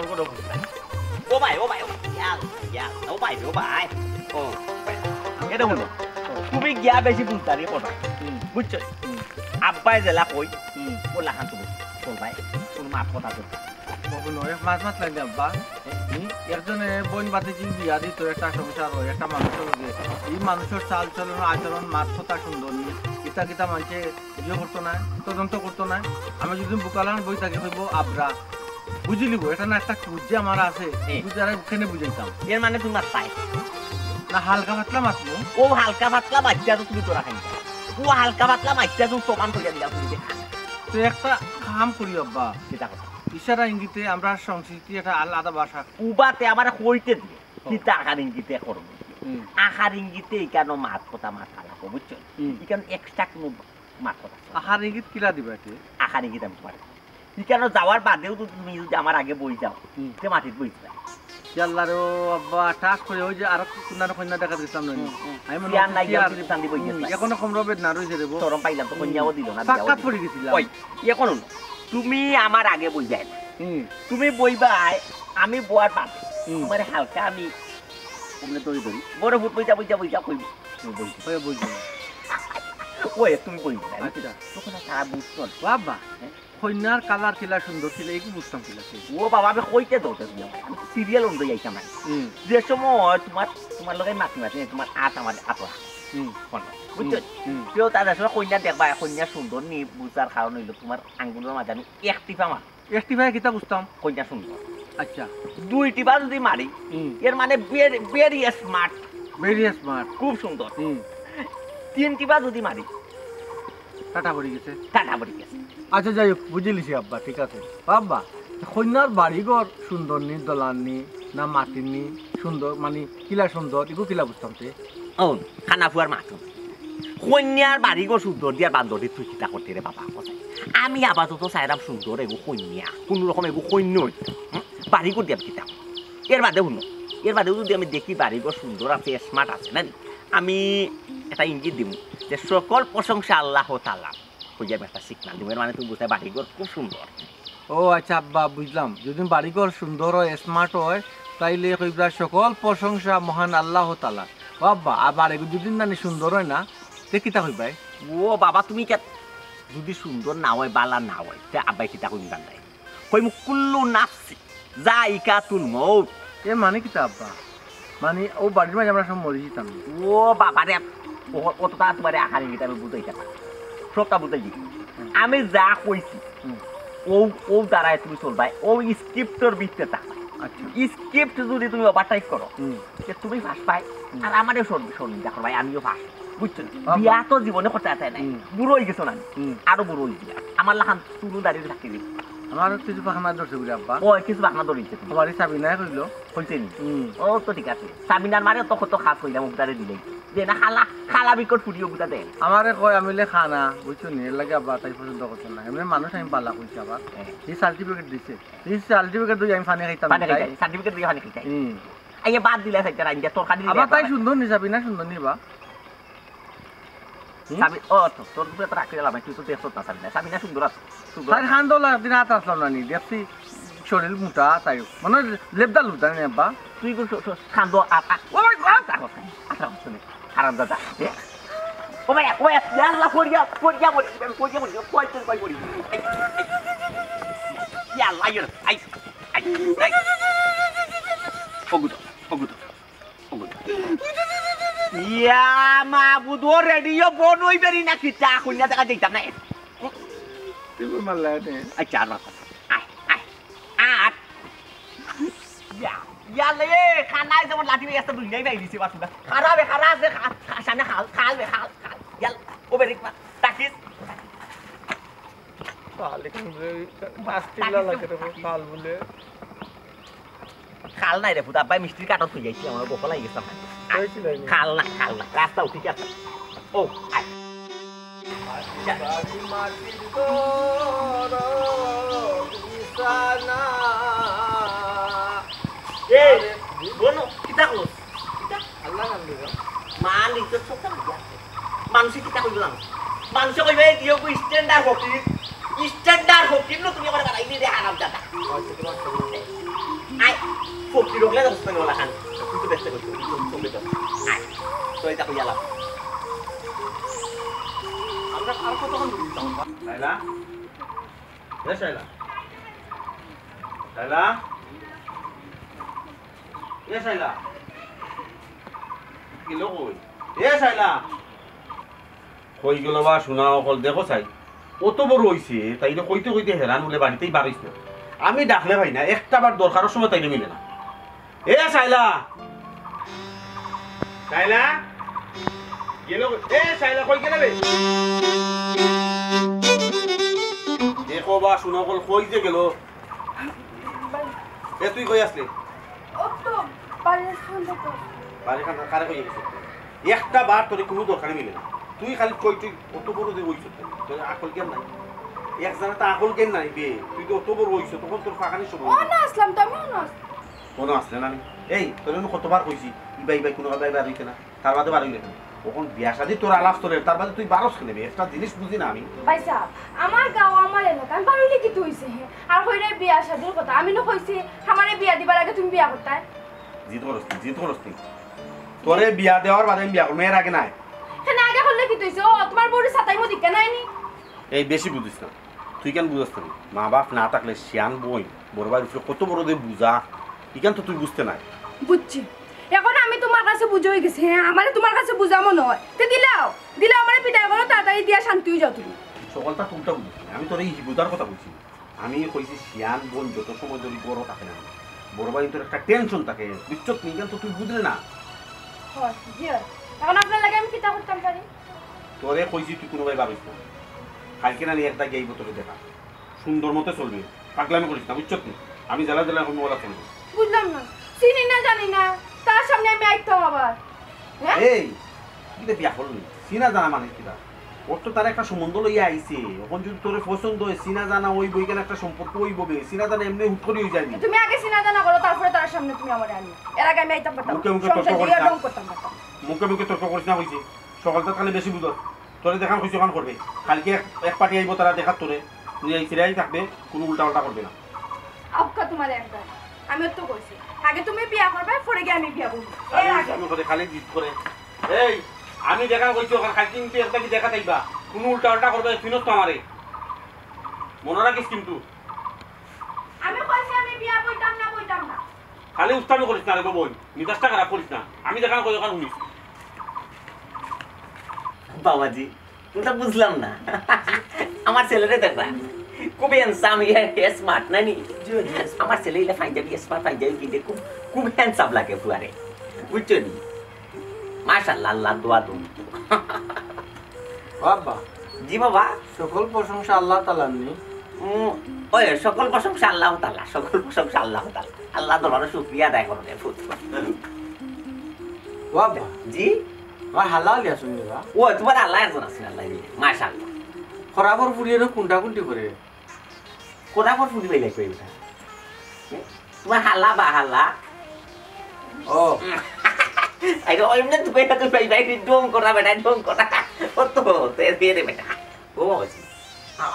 এখন কোনো বুঝ নাই ও ভাই ও ভাই ও এটা বলো তুমি গিয়া বেশি বুঝতারি পড়া বুঝছো আব্বাই জেলা কই ও লাহান তুমি চল ভাই কোন মাত কথা তো মাছ মাছ লাগে আব্বা একজনে বোন বাতিজি বিয়া দিত একটা সংসার হয় একটা মানুষের লগে এই মানুষের চাল চলন আচরণ মাছ কথা সুন্দর নি কিতা কিতা মানুষে ইয়ে করতো না তদন্ত করতো না আমি যদি বুকালান বই থাকি হইব আবরা বুঝি লিব এটা না একটা কুজে আমার আছে বুঝারে ওখানে বুঝাইতাম এর মানে তুমি মাছ পাই না হালকা পাতলা মাছ ও হালকা পাতলা বাচ্চা তো তুমি তোরা খাইতা ও হালকা পাতলা বাচ্চা তুমি সমান করে দিলা তুমি তো একটা কাম করি আব্বা কিতা কথা ইশারা ইঙ্গিতে আমরা সংস্কৃতি একটা আলাদা ভাষা উবাতে আমার কইতে দিয়ে কিতা আকার ইঙ্গিতে করব আকার ইঙ্গিতে কেন মাছ কথা মাথা লাগো বুঝছো এখানে এক্সট্রা কোনো মাছ কথা আহার ইঙ্গিত কিলা দিবা কি আকার ইঙ্গিত আমি পারি এখানে যাওয়ার বাদেও তো তুমি যদি আমার আগে বই যাও সে মাটির বই যাও আল্লাহর আব্বা টাস করে ওই যে আর কোনার কন্যা দেখা দিতাম না আমি মনে ইয়ার নাই ইয়ার দিতে সান্দি বই গেছে এখনো কম রবে না রইছে রে শরম পাইলাম তো কন্যাও দিল না পাক্কা পড়ে গেছিলাম ওই এখন তুমি আমার আগে বই যাই তুমি বইবা আমি বয়ার পাবে আমার হালকা আমি তুমি ধরি বড় ভূত বইটা কইবি তুমি বই ওই তুমি বই আচ্ছা তখন সারা বুঝছো বাবা কন্যার কালার ছিল সুন্দর ছিল এই কি বুঝতাম ছিল ও বাবা আমি কইতে দৌতে সিরিয়াল অনুযায়ী যাইতাম না যে সময় তোমার লগে মাতি তোমার আট আমার আপা বুঝছো কেউ তাদের সময় কন্যা দেখবা কন্যা সুন্দর নি বুঝার কারণ হইলো তোমার আঙ্গুলের মাঝে আমি একটিপা মার একটিপা কিতা বুঝতাম কন্যা সুন্দর আচ্ছা দুইটিপা যদি মারি এর মানে ভেরি স্মার্ট খুব সুন্দর তিনটিপা যদি মারি টাটা পড়ে গেছে আচ্ছা যাই হোক বুঝিলিছি আব্বা ঠিক আছে আব্বা কন্যার বাড়িঘর সুন্দর নি দলান নি না মাটির নি সুন্দর মানে কিলা সুন্দর এগুলো কিলা বুঝতাম তে খানা ফুয়ার মাছ কন্যার বাড়িঘর সুন্দর দিয়ার বান্ধবী তুই চিন্তা করতে রে বাবা আমি আপাতত চাইরাম সুন্দর এগো কন্যা কোনো রকম এগো কন্যা বাড়িঘর দিয়াম কিতাব এর বাদেও যদি আমি দেখি বাড়িঘর সুন্দর আছে স্মার্ট আছে না আমি একটা ইঙ্গিত দিব যে সকল প্রশংসা আল্লাহ তাআলা কইয়া একটা সিগন্যাল দিব মানে তুমি বুঝতে বাড়িঘর খুব সুন্দর ও আচ্ছা আব্বা বুঝলাম যদি বাড়িঘর সুন্দর হয় স্মার্ট হয় তাইলে কইবা সকল প্রশংসা মহান আল্লাহ তাআলা ও আব্বা আবার এগুলো যদি না সুন্দর হয় না তে কিতা কইবাই ও বাবা তুমি যদি সুন্দর না হয় বালা না হয় তে আব্বাই কিতা কইবা নাই কই মু কুল্লু নাফসি যায়িকাতুল মউত এ মানে কিতা আব্বা মানে ও বাড়ির মাঝে আমরা সব মরে যেতাম ও বাবা রে অতটা তোমার আহার ইঙ্গিত আমি বুঝাইতে পারি সবটা বুঝাই দিই আমি যা কইছি ও দ্বারাই তুমি চলবাই ও স্ক্রিপ্টর ভিত্তিতে থাকবে স্ক্রিপ্ট যদি তুমি ওভারটাইপ করো তুমি ফাঁস পাই আর আমারও শোন দেখো ভাই আমিও ফাঁস বুঝছো বিয়া তো জীবনে করতে আসে নাই বুড়ো হয়ে গেছো না আরো বুড়ো হয়ে গেছে আমার লাখান চুলো দাঁড়িয়ে থাকতে দিই আমার কিছু পাখনা ধরছে বুঝি আব্বা ও কিছু পাখনা ধরেছে তোমার সাবিনা কইলো হইছে নি ও তো ঠিক আছে সাবিনার মারে তো কত খাস কইলাম উদারে দিলেই যে না খালা বিকট ফুটিও বুঝা দেয় আমারে কয় আমিলে খানা বুঝছো নি এর লাগে আব্বা তাই পছন্দ করছে না এমনি মানুষ আমি পালা কইছি আবার এই সার্টিফিকেট দিছে এই সার্টিফিকেট দুই আমি পানি খাইতাম সার্টিফিকেট দিয়ে পানি খাইতাম আইয়া বাদ দিলে খাইতে রাইন তোর খালি আবার তাই সুন্দর নি সাবিনা সুন্দর নি বা সাবি ও তো তোর তো রাখতে গেলাম তুই তো দেখছ না সাবিনা সুন্দর আছে আর খান্দলা দিন হাত আসলাম না নি দেখছি শরীর মোটা তাই মানে লেবদা লুদা নি আব্বা তুই খান্দো ওই আচ্ছা শুনে আরাম দাদা ও ভাই ইয়াল্লা কইয়া ইয়াল্লা ইয়া আই ওগুদ ইয়া মাবুদ ও রেডিও বন হইবেরি না কিটা কইনা দেখা দিতাম না তুই মারলা নে আচ্ছা আর ইয়ালে খানায় যেমন লাঠি বেয়ে আসতে দুনিয়ায় নাই দিছে বাসুদা খারাপে খারাপ আছে সামনে খাল ইয়াল ও বেরিক তাকিস খাল এখানে মাছ কিলা লাগে রে খাল বলে খাল নাই রে ফুটা ভাই মিষ্টির কাটত হই যাইছি আমার গোপা লাগি গেছে খাল না রাস্তা উঠি গেছে ও আই মাটির তোর বিছানা এই বনো কিতা হলো আল্লাহ আল্লাহ মালিক তো সব মানুষ কিতা কইলাম মানুষ কইবে দিও কো স্ট্যান্ডার্ড হকি স্ট্যান্ডার্ড ফকির নো তুমি আমার বানাইলি রে আরাম দাদা আই ফকির হলে দস্ত নলা খান তুই তো ব্যস্ত করছিস তুমি তো আই তো এটা কই আলাপ আমরা আর কতক্ষণ বুঝতাম শাইলা এ শাইলা শাইলা এ শাইলা কি লোক ওই এ শাইলা কই গেল বা শোনা অকল দেখো চাই অত বড় হইছে তাইলে কইতে কইতে হেরান বলে বাড়িতেই বাড়িস না আমি ডাকলে ভাই না একটা বার দরকারের সময় তাইলে মিলে না এ শাইলা শাইলা গেল এ শাইলা কই গেলে বে দেখো বা শোনা অকল কই যে গেল এ তুই কই আসলি বাড়ি খান কারে কই গেছিস একটা বার তোর কোনো দরকার মিলে না তুই খালি কই তুই অত বড় যে হইছ তোর আকল কেন নাই একজনে তো আকল কেন নাই বে তুই তো অত বড় হইছ তখন তোর ফাঁকানি সময় না আসলাম তো আমিও না কোনো আসলে না এই তোর কতবার কইছি ইবাই ইবাই কোনো বাই বার হইছে না তার বাদে বার হইলে তখন বিয়া শাদি তোর আলাপ তোর তার বাদে তুই বারস খেলে একটা জিনিস বুঝি না আমি ভাই সাহেব আমার গাঁও আমার এলাকা আমি বাড়ি লিখি তো হইছে আর হইরে বিয়া শাদির কথা আমি না কইছি আমারে বিয়া দিবার আগে তুমি বিয়া করতে জিত করস তোরে বিয়া দেওয়ার বাদে আমি বিয়া করব এর আগে নাই হ্যাঁ আগে হলে কি তুইছে ও তোমার বড় সাতাই মধ্যে কেন আইনি এই বেশি বুঝিস না তুই কেন বুঝাস না মা বাপ না থাকলে শিয়ান বই বড় ভাই কত বড় দে বুঝা ইকান তো তুই বুঝতে নাই বুঝছি এখন আমি তোমার কাছে বুঝে হয়ে গেছি হ্যাঁ আমারে তোমার কাছে বুঝামো নয় তো দিলাও আমারে পিটাই করো তাড়াতাড়ি দিয়া শান্তি হয়ে যাও তুমি সকলটা তুলটা বুঝিস আমি তোর এই বুঝার কথা বলছি আমি কইছি শিয়ান বোন যত সময় ধরে বড় থাকে না বড় ভাই তোর একটা টেনশন থাকে বুঝছত নি কেন তো তুই বুঝলে না হয় জি এখন আপনার লাগে আমি পিটা করতাম পারি তোরে কইছি তুই কোনো ভাই ভাবিস না কালকে না একটা গেইব তোরে দেখা সুন্দর মতো চলবে পাগলামি করিস না বুঝছত নি আমি জেলা জেলা এখন ওরা চলবে বুঝলাম না চিনি না জানি না তার সামনে আমি আইতাম আবার হ্যাঁ এই কিটা বিয়া করলি সিনা জানা মানে কিটা ওর তো তার একটা সম্বন্ধ লইয়া আইছে এখন যদি তোর পছন্দ হয় সিনা জানা ওই বইকেন একটা সম্পর্ক ওই ববে সিনা জানা এমনি হুট করে হয়ে যায়নি তুমি আগে চিনা জানা করো তারপরে তার সামনে তুমি আমারে আনি এর আগে আমি আইতাম পারতাম মুখে মুখে সংসার তর্ক দিয়ে করিস না। ডং করতাম পারতাম মুখে মুখে তর্ক করিস না হয়েছে সকালটা খালি বেশি বুঝত তোরে দেখান খুশি ওখান করবে কালকে এক পার্টি আইব তারা দেখার তোরে তুই এই সিরিয়াই থাকবে কোনো উল্টা উল্টা করবে না আউকা তোমার একবার আমি তো কইছি আগে তুমি বিয়া করবে পরে গিয়ে আমি বিয়া করব এর আগে আমি করে খালি জিত করে এই আমি দেখা কইছি ওখানে খালি কিন্তু একটা কি দেখা থাকবা কোনো উল্টা উল্টা করবে ফিনত তো আমারে মনে রাখিস কিন্তু আমি কইছি আমি বিয়া কইতাম না খালি উস্তামি করিস না রে বই মিজাজটা খারাপ করিস না আমি দেখা কই ওখানে শুনিস বাবাজি ওটা বুঝলাম না আমার ছেলেরে দেখবা খুব হ্যান্ডসাম স্মার্ট নানি আমার ছেলে ইলে পাঞ্জাবি স্মার্ট পাঞ্জাবি কিনতে খুব খুব হ্যান্ডসাম লাগে ফুয়ারে বুঝছো নি মাশাআল্লাহ আল্লাহ দোয়া দুম বাবা জি বাবা সকল প্রশংসা আল্লাহ তাআলার নি ওই সকল প্রশংসা আল্লাহ তাআলা সকল প্রশংসা আল্লাহ তাআলা আল্লাহ দরবারে শুকরিয়া আদায় করো রে পুত্র বাবা জি আমার হালাল আসুন নিবা ও তোমার আল্লাহ একজন আছেন আল্লাহ মাশাআল্লাহ খরাবর ফুরিয়ে কোনটা কোনটি করে কোথা পর ফুটি পাইলে কই ওটা তোমার হাল্লা বা হাল্লা ও আইগো এমনে তুই পাই ডং করা বেটা ডং করা ও তো তেরে বেটা ও বাবাজি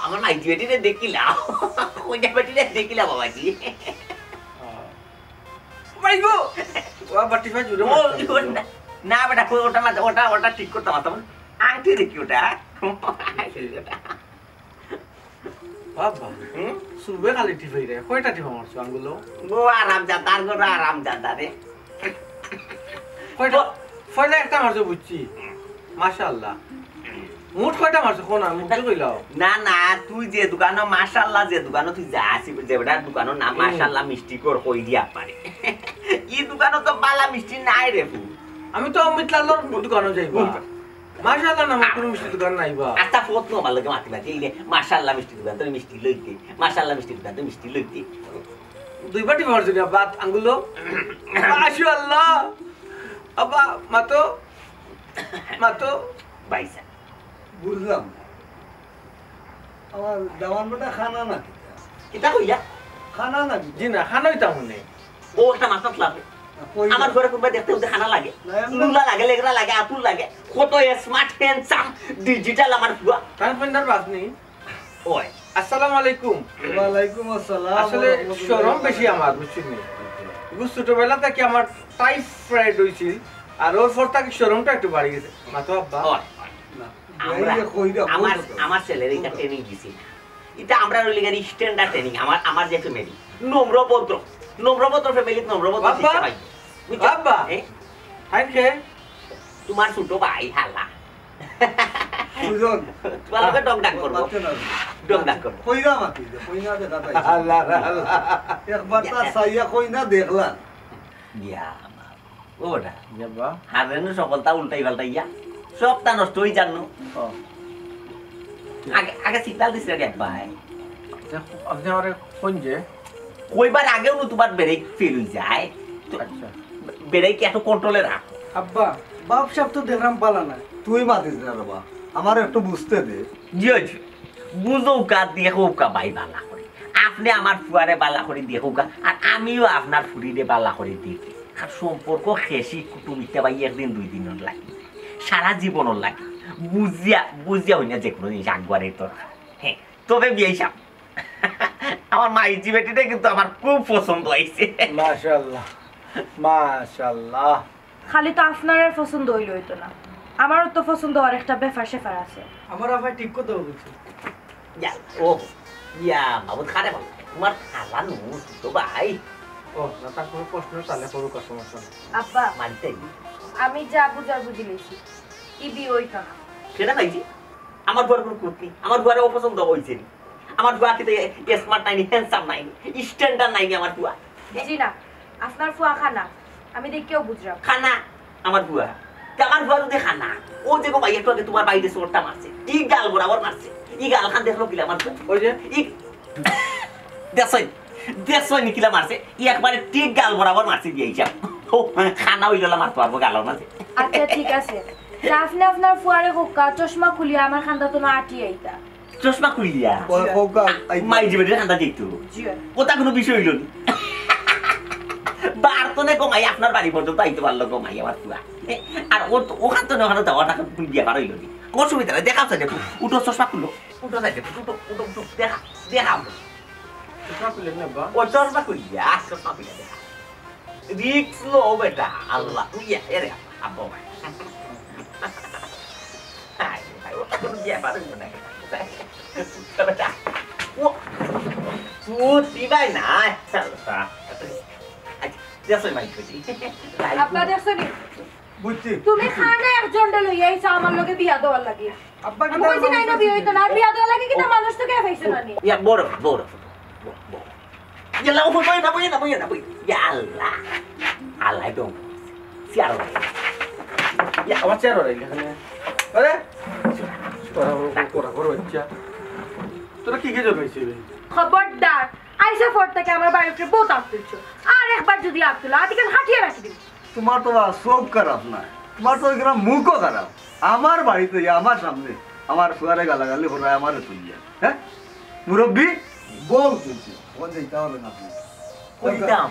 আমার মাই দিয়েটিরে দেখিলা ওই বেটিরে দেখিলা বাবাজি মাইগো ও বাটি ভাই জুরে না বেটা ওটা ঠিক করতে মাতাম আংটি দেখি ওটা বাবা সুরবে খালি টিফাই রে কয়টা টিফা মারছো আঙ্গুলো ও আরাম যা তার গো আরাম যা রে কয়টা ফয়লা একটা মারছো বুঝছি মাশাআল্লাহ মুঠ কয়টা মারছো কোন আমি মুখে কইলাও না না তুই যে দোকানো মাশাআল্লাহ যে দোকানো তুই যা আসি যে বেটা দোকানো না মাশাআল্লাহ মিষ্টি কর কই দিয়া পারে এই দোকানো তো বালা মিষ্টি নাই রে বু আমি তো অমিত লালর দোকানে যাইবা মাশাআল্লাহ না কোনো মিষ্টি দোকান নাইবা আচ্ছা ফত নো ভালো মাতি মাতি ইলে মাশাআল্লাহ মিষ্টি দোকান তুই মিষ্টি লইতে মাশাআল্লাহ মিষ্টি দোকান তুই মিষ্টি লইতে দুই বাটি মারছো না বাত আঙ্গুলো মাশাআল্লাহ আবা মাতো বাইসা বুঝলাম আমার দামান বেটা খানা নাকি এটা কইয়া খানা নাকি জি না খানাই তা মনে ও একটা মাছ লাগে আমার ঘরে কোনবা দেখতে উঠে খানা লাগে লুলা লাগে লেগরা লাগে আতুল লাগে কত স্মার্ট হ্যান্ডসাম ডিজিটাল আমার ফুয়া কান পন্দার বাস নেই ওই আসসালামু আলাইকুম। ওয়ালাইকুম আসসালাম। আসলে শরম বেশি আমার, বুঝছেন নি? ছোটবেলা থেকে আমার টাইফয়েড হয়েছিল, আর ওর পর থেকে শরমটা একটু বাড়ি গেছে। মাতো আব্বা আমার ছেলের এটা ট্রেনিং দিছি এটা আমরা রইলিগারি স্ট্যান্ডার্ড ট্রেনিং আমার যে ফ্যামিলি নম্রভদ্র ফ্যামিলি নম্রভদ্র শিক্ষা পাই আব্বা হাইকে তোমার ছোট ভাই হালা সুজন তোমাকে ডং ডাক করবো ডং ডাক করবো কইরা মাতি কইনা দেখা তাই আল্লাহ আল্লাহ একবার তা সাইয়া কইনা দেখলা ইয়া ওটা আব্বা হারেন সকলটা উল্টাই পাল্টাইয়া সবটা নষ্ট হয়ে জানো আগে আগে সিগনাল দিছিল একবার আপনি আমারে কোন যে কইবার আগেও তোমার ব্রেক ফেল হয়ে যায় আচ্ছা ব্রেক একটু কন্ট্রোলে রাখ আব্বা বাপ সাহেব তো দেখলাম পালা না তুই মাতিস না বাবা আমার একটু বুঝতে দে জিও বুঝো কা দেখো কা ভাই বালা করে আপনি আমার ফুয়ারে বালা করে দেখো কা আর আমিও আপনার ফুরিরে বালা করে দেখি আর সম্পর্ক খেসি কুটুমিতে ভাই একদিন দুই দিন লাগে সারা জীবন লাগে বুঝিয়া হই না যে কোনো জিনিস আকবারের দরকার হ্যাঁ তবে বিয়ে সাপ আমার মাইজি বেটিটা কিন্তু আমার খুব পছন্দ হয়েছে মাশাআল্লাহ মাশাআল্লাহ। খালি তো আপনার আর পছন্দ হইল হইতো না, আমারও তো পছন্দ হওয়ার একটা ব্যাপার সেপার আছে। আমার আবার ঠিক কথা বলছে ও ইয়া বাবুদ খারে বল তোমার খালা নু তো ভাই ও না তার কোনো প্রশ্ন তাহলে করুক সমস্যা নেই। আব্বা মানতে আমি যা বুঝার বুঝি লেছি ই বিয়ে হইতো না। সেটা ভাইজি আমার ঘর কোনো কুর্তি আমার ঘরে অপছন্দ হয়েছে আমার বুয়া কিন্তু স্মার্ট নাইনি হ্যান্ডসাম নাইনি স্ট্যান্ডার্ড নাইনি আমার বুয়া জি না, আপনার ফুয়া খানা আমি দেখেও বুঝলাম। খানা আমার বুয়া আমার বুয়া যদি খানা ও দেখো ভাই একটু আগে তোমার বাইরে চোরটা মারছে ই গাল বরাবর মারছে ই গাল খান দেখলো কিলা আমার বুয়া ওই যে ই দেশই নিকিলা মারছে ই একবারে ঠিক গাল বরাবর মারছে দিয়ে হিসাব ও খানা হইল মারতে পারবো গালের মাঝে আচ্ছা ঠিক আছে, আপনি আপনার ফুয়ারে হোকা চশমা খুলিয়া আমার খান্দা তো না আটি আইতা। চশমা খুলিয়া মাই জীবনে খান্দা দিত ওটা কোনো বিষয় হইল না বারতনে কমাই আপনার বাড়ি পর্যন্ত আইতে পারলো কমাই আমার পুরা আর ওখান তো ওখানে যাওয়াটা বিয়ে পার হইল নি অসুবিধা নাই দেখাও চাই দেখো উঠো চশমা খুললো উঠো চাই দেখো উঠো উঠো উঠো দেখা দেখাও চশমা খুলে নে আব্বা ও চশমা খুলিয়া চশমা খুলিয়া দেখা রিক্স লো বেটা আল্লাহ ইয়া এরে আব্বা ভাই আই ভাই ওটা কোনো বিয়ে পার হইল না বেটা ও তুই ভাই না দেখছই ভাই কইছি আব্বা দেখছনি বুঝছি তুমি খানা একজন লইয়া আইছো আমার লগে বিয়া দেওয়ার লাগে। আব্বা আমি কইছি নাই না বিয়ে হইতো না, আর বিয়া দেওয়ার লাগে কি তা মানুষ তো কে পাইছো না নি। ইয়া বড় ইয়ালা ও বই না ইয়া আল্লাহ আল্লাহ দম সিয়ার ইয়া আমার চেয়ার ওরে এখানে আরে তোরা বড় বাচ্চা তোরা কি গেছো ভাইছি খবরদার আইসা ফোর থেকে আমার বাড়িতে বহুত আসতেছো, আর একবার যদি আসলো আদিকে হাঁটিয়ে রাখি দিবি। তোমার তো সব খারাপ না তোমার তো এখানে মুখও খারাপ আমার বাড়িতে আমার সামনে আমার ফুয়ারে গালাগালি হলো আমার তুলিয়া হ্যাঁ মুরব্বী বল তুলছি ওখানে যেতে হবে না আপনি কইতাম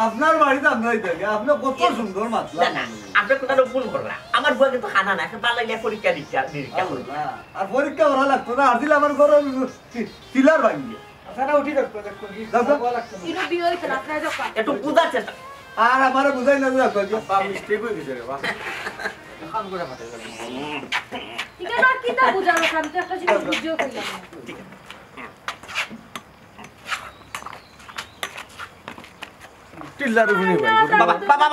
আপনার বাড়িতে আপনার থাকে আপনি কত সুন্দর মাতলা না আপনি কোথাও ভুল করলা আমার বুয়া কিন্তু খানা না এখন বালাইলে পরীক্ষা দিচ্ছে আর পরীক্ষা করা লাগতো না আর দিলে আমার ঘরে পিলার ভাঙিয়ে আপনারা উঠি দেখো দেখো কি দেখো। ভালো লাগতো না। ইনো বিয়ে হইতো না আপনার দোকান। একটু বুঝার চেষ্টা আর আমার বুঝাই না দেখো বা মিস্টেক হয়ে গেছে রে বা খান করে ফাটে গেল ঠিক আছে আর কি তা বুঝালো খান তো একটা জিনিস বুঝিও কইলাম না। টিল্লার উনি ভাই বাবা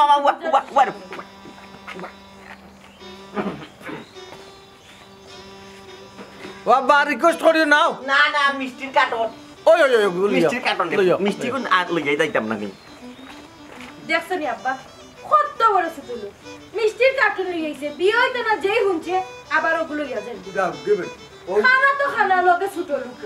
বাবা রিকোয়েস্ট করিও নাও না মিষ্টির কার্টন ওই ওই ওই মিষ্টির কার্টন মিষ্টি কোন আর লইয়াই যাইতাম না কিন্তু দেখছনি আব্বা কত বড় সুতুলু মিষ্টির কার্টুন লই আইছে বিয়ে হইতো না যেই হুনছে আবার ওগুলো ইয়া যাই যাও দেবে খানা তো খানা লগে ছোট লোক।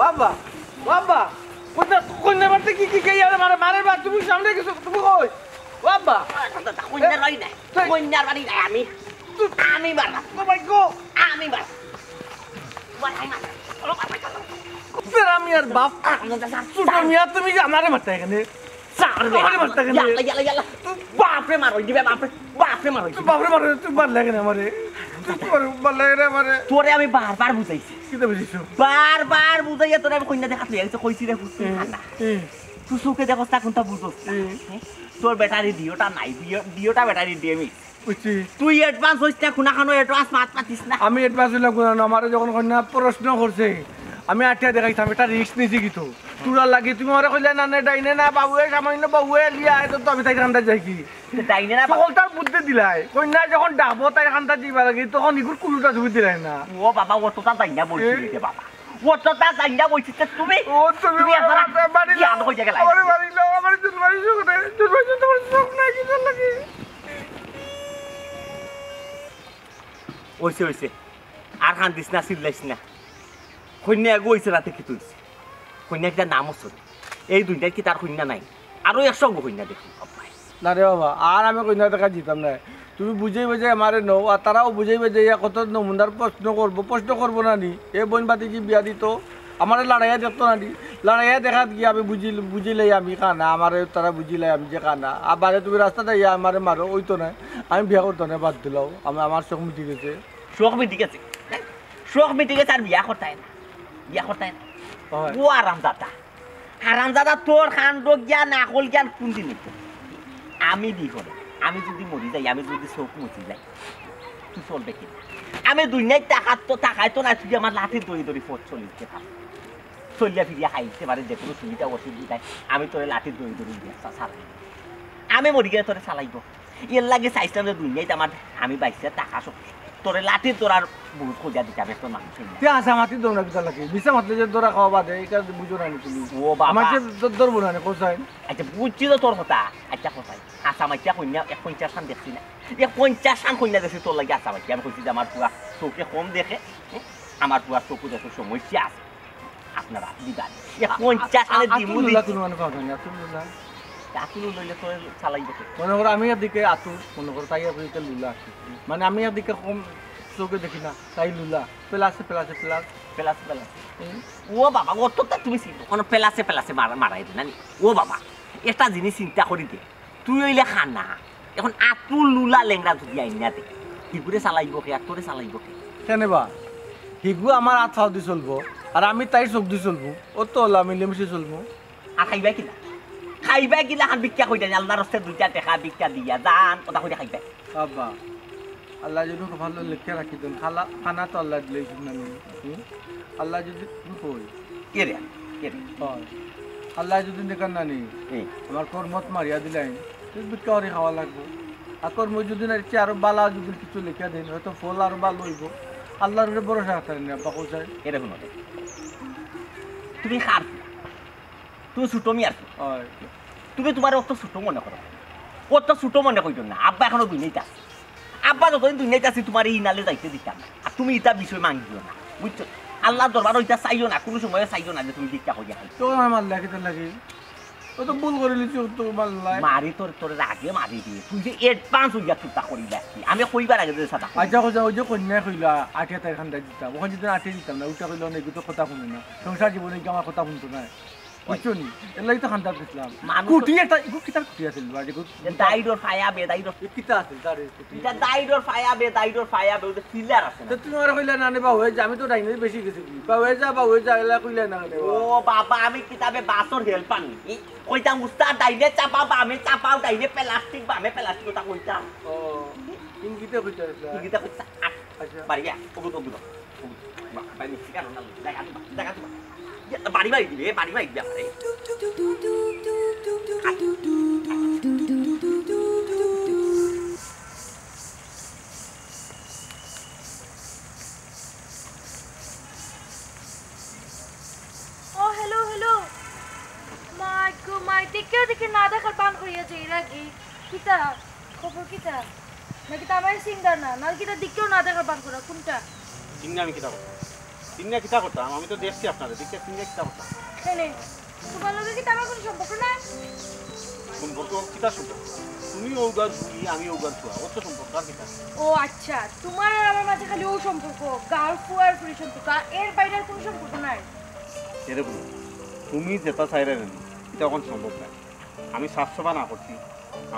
বাবা বাবা কোন বাড়তে কি কি আরে মারে মারে বা তুমি সামনে কিছু তুমি কই বাবা কইনার বাড়ি নাই কইনার বাড়ি নাই আমি বাবা ও মাই গড আমি বাবা তেরা মিয়ার বাপ ছোট মিয়া তুমি যে আমারে মারতা এখানে আমারে মারতা এখানে বাপরে মারো দিবে বাপরে মারো বাপরে মারে তুই মারলে এখানে আমারে মারলে এখানে আমারে তোরে আমি বারবার বুঝাইছি কিতা বুঝিছো বারবার বুঝাইয়া তোরে আমি কইনা দেখাত লইয়া কইছি রে বুঝছি না তুই চোখে দেখছ তা কোনটা বুঝছ তোর ব্যাটারি দিওটা নাই দিওটা ব্যাটারি দিয়ে আমি বুঝছি তুই অ্যাডভান্স হইছ না কোনা খানো অ্যাডভান্স মাত পাতিস না আমি এডভান্স হইলাম কোন আমারে যখন কন্যা প্রশ্ন করছে আমি আটিয়া দেখাইতাম এটা রিস্ক নিছি কিন্তু তোরা লাগি তুমি আমারে কইলে না না ডাইনে না বাবুয়ে সামান্য বাবুয়ে লিয়া এত তো আমি তাই কান্দা যাই কি ডাইনে না সকলটার বুদ্ধি দিলাই কন্যা যখন ডাকবো তাই কান্দা দিবা লাগে তখন ইগুর কুলুটা জুবি দিলাই না ও বাবা অতটা জাইনা বলছি রে বাবা অতটা জাইনা বলছি তুমি ও তুমি বাড়ি জ্ঞান হয়ে গেল আমার বাড়ি লাও আমার জন্য বাড়ি শুনে তোমার শোক নাই কি লাগে ওইছে আর খান দিস না চিল্লাইস না কন্যা এগো হয়েছে রাতে কি তুলছে কন্যা একটা নাম আছে এই দুইটার কি তার কন্যা নাই আরো 100 কন্যা দেখি না রে বাবা আর আমি কন্যা দেখা দিতাম না তুমি বুঝাইবে যে আমারে নও আর তারাও বুঝাইবে যে কত নমুনার প্রশ্ন করবো না নি এ বোন বাতি কি বিয়া দিত আমার লড়াইয়া দেখতো না নি লড়াইয়া দেখাত গিয়ে আমি বুঝিলাই আমি কানা আমারে তারা বুঝিলাই আমি যে কানা আবার তুমি রাস্তাতে ইয়া আমারে মারো ওই তো না আমি বিয়া করতো না বাদ দিলাও আমার চোখ মিটি গেছে শোক মিটি গেছে আর বিয়া করতাই না ও আরামজাদা তোর কাণ্ড জ্ঞান আকল জ্ঞান কোন দিন আমি দি করে আমি যদি মরি যাই আমি যদি চোখ মুচি যাই তুই চলবে কি আমি দুনিয়ায় টাকায় তো না তুই আমার লাঠি দড়ি ফোট চলিতে থাক চলিয়া ফিরিয়া খাইতে পারে যে কোনো সুবিধা অসুবিধায় আমি তোর লাঠি দড়ি দিয়া চালাই আমি মরি গেলে তোরে চালাইব এর লাগে চাইছিলাম যে দুনিয়ায় আমার আমি বাইসে টাকা তোরে লাঠি তোরার বহুত খোঁজা দিতে হবে তোর মানুষ আসা মাতি দৌড়া কিতা লাগে বিছা মাতলে যে দৌড়া খাওয়া বাদে এটা বুঝো না তুমি ও বাবা আমার যে ধরবো না কোথায় আচ্ছা বুঝছি তো তোর কথা আচ্ছা কোথায় আসা মাইয়া কন্যা 50 সান দেখছি না 50 সান কন্যা দেখছি তোর লাগে আসা মাইয়া আমি কইছি যে আমার পুরা চোখে কম দেখে আমার পুরা চোখে যত সমস্যা আছে আপনারা দিবেন 50 সালে দিমু তুমি মনে পাও না তুমি না আতুল লইলে তোর চালাই দেখে মনে করো আমি এদিকে আতুল মনে করো তাই এদিকে লুলা মানে আমি এদিকে কম চোখে দেখি না তাই লুলা পেলাসে ও বাবা ও তো তুমি কোনো পেলাসে মারাই দে না ও বাবা একটা জিনিস চিন্তা করি দে তুই হইলে খানা এখন আতুল লুলা লেংরা যদি আইন না দে হিগুরে চালাইব কে আর তোরে চালাইব কে কেনেবা হিগু আমার আঠাও দি চলবো আর আমি তাই চোখ দি চলবো ও তো হলা মিলেমিশে চলবো আর খাইবা কিনা খান ভিক্ষা কই দেন আল্লাহর রাস্তায় 2টা টাকা ভিক্ষা দিয়া যান কথা কইয়া খাইবা বাবা আল্লাহ যদি ভালো লিখে রাখি দেন খানা তো আল্লাহ দিলেই না আল্লাহ যদি কই কেরে আল্লাহ যদি দেখান না নি আমার কর্মত মারিয়া দিলেন ভিক্ষা করে খাওয়া লাগবো আর কর্ম যদি না আরো বালা যদি কিছু লিখে দেন হয়তো ফল আরো ভালো হইব আল্লাহর ভরসা রাখতেন না বাবা কোথায় এরকম হবে তুমি খার তুমি ছোট মিয়ার তুমি তোমার অত ছোট মনে করো অত ছোট মনে কইতো না আব্বা এখনো দুনিয়াতে আছে আব্বা যতদিন দুনিয়াতে আছে তোমার এই নালে যাইতে দিতাম আর তুমি এটা বিষয় মাঙ্গিও না বুঝছো আল্লাহ দরবার ওইটা চাইও না কোনো সময় চাইও না যে তুমি ভিক্ষা করিয়া খাই তো আমার লাগে তো লাগে ও তো ভুল করে লিছি তো মারলাই মারি তোর আগে মারি দিয়ে তুই যে এডভান্স হইয়া চিন্তা করি দেখি আমি কইবার আগে যে সাদা আচ্ছা কথা ওই যে কন্যা কইলা 8 তারিখ খান দিতাম ওখানে যদি 8 দিতাম না ওটা কইলো না এগুলো কথা শুনে না সংসার জীবনে কি আমার কথা শুনতো না বুঝছো নি এলাই তো খান্দার দিছিলাম কুটি একটা কিতা কুটি আছিল বাড়ি দাইডর ফায়া বে দাইডর কিতা আছিল তারে এটা দাইডর ফায়া বে ওটা ফিলার আছে তো তুমি আর কইলা না নে বাবু আমি তো ডাইনে বেশি গেছি বাবু যা এলা কইলা না রে ও বাবা আমি কিতাবে বাসর হেল্প পানি কইতাম উস্তাদ ডাইনে চাপাও বামে চাপাও ডাইনে প্লাস্টিক বামে প্লাস্টিক ওটা কইতাম ও ইঙ্গিতে কইতা ইঙ্গিতে কইতা আচ্ছা বাড়িয়া ওগুলো বাড়ি শিকার না দেখা বাড়ি দিবে বাড়ি দিবে আমারে দেখে না দেখার পান করিয়াছে এরা কি কিতা খবর কিতা নাকি তা আমার সিঙ্গার না কিতা দিকেও না দেখার পান করা কোনটা সিংনা আমি কিতা করতাম আমি তো দেখছি আপনাদের দিকে সিংনা কিতা করতাম কেনে তোমার লগে কি আমার কোনো সম্পর্ক নাই সম্পর্ক কিতা সম্পর্ক তুমি ওগার কি আমি ওগার ছুয়া অত সম্পর্ক আর কিতা ও আচ্ছা তোমার আর আমার মাঝে খালি ও সম্পর্ক গার্লফ্রেন্ড আর ফ্রি সম্পর্ক আর এর বাইরে আর কোনো সম্পর্ক নাই এরে বলো তুমি যেটা চাইলে নেন এটা এখন সম্ভব না আমি স্বাস্থ্যবা না করছি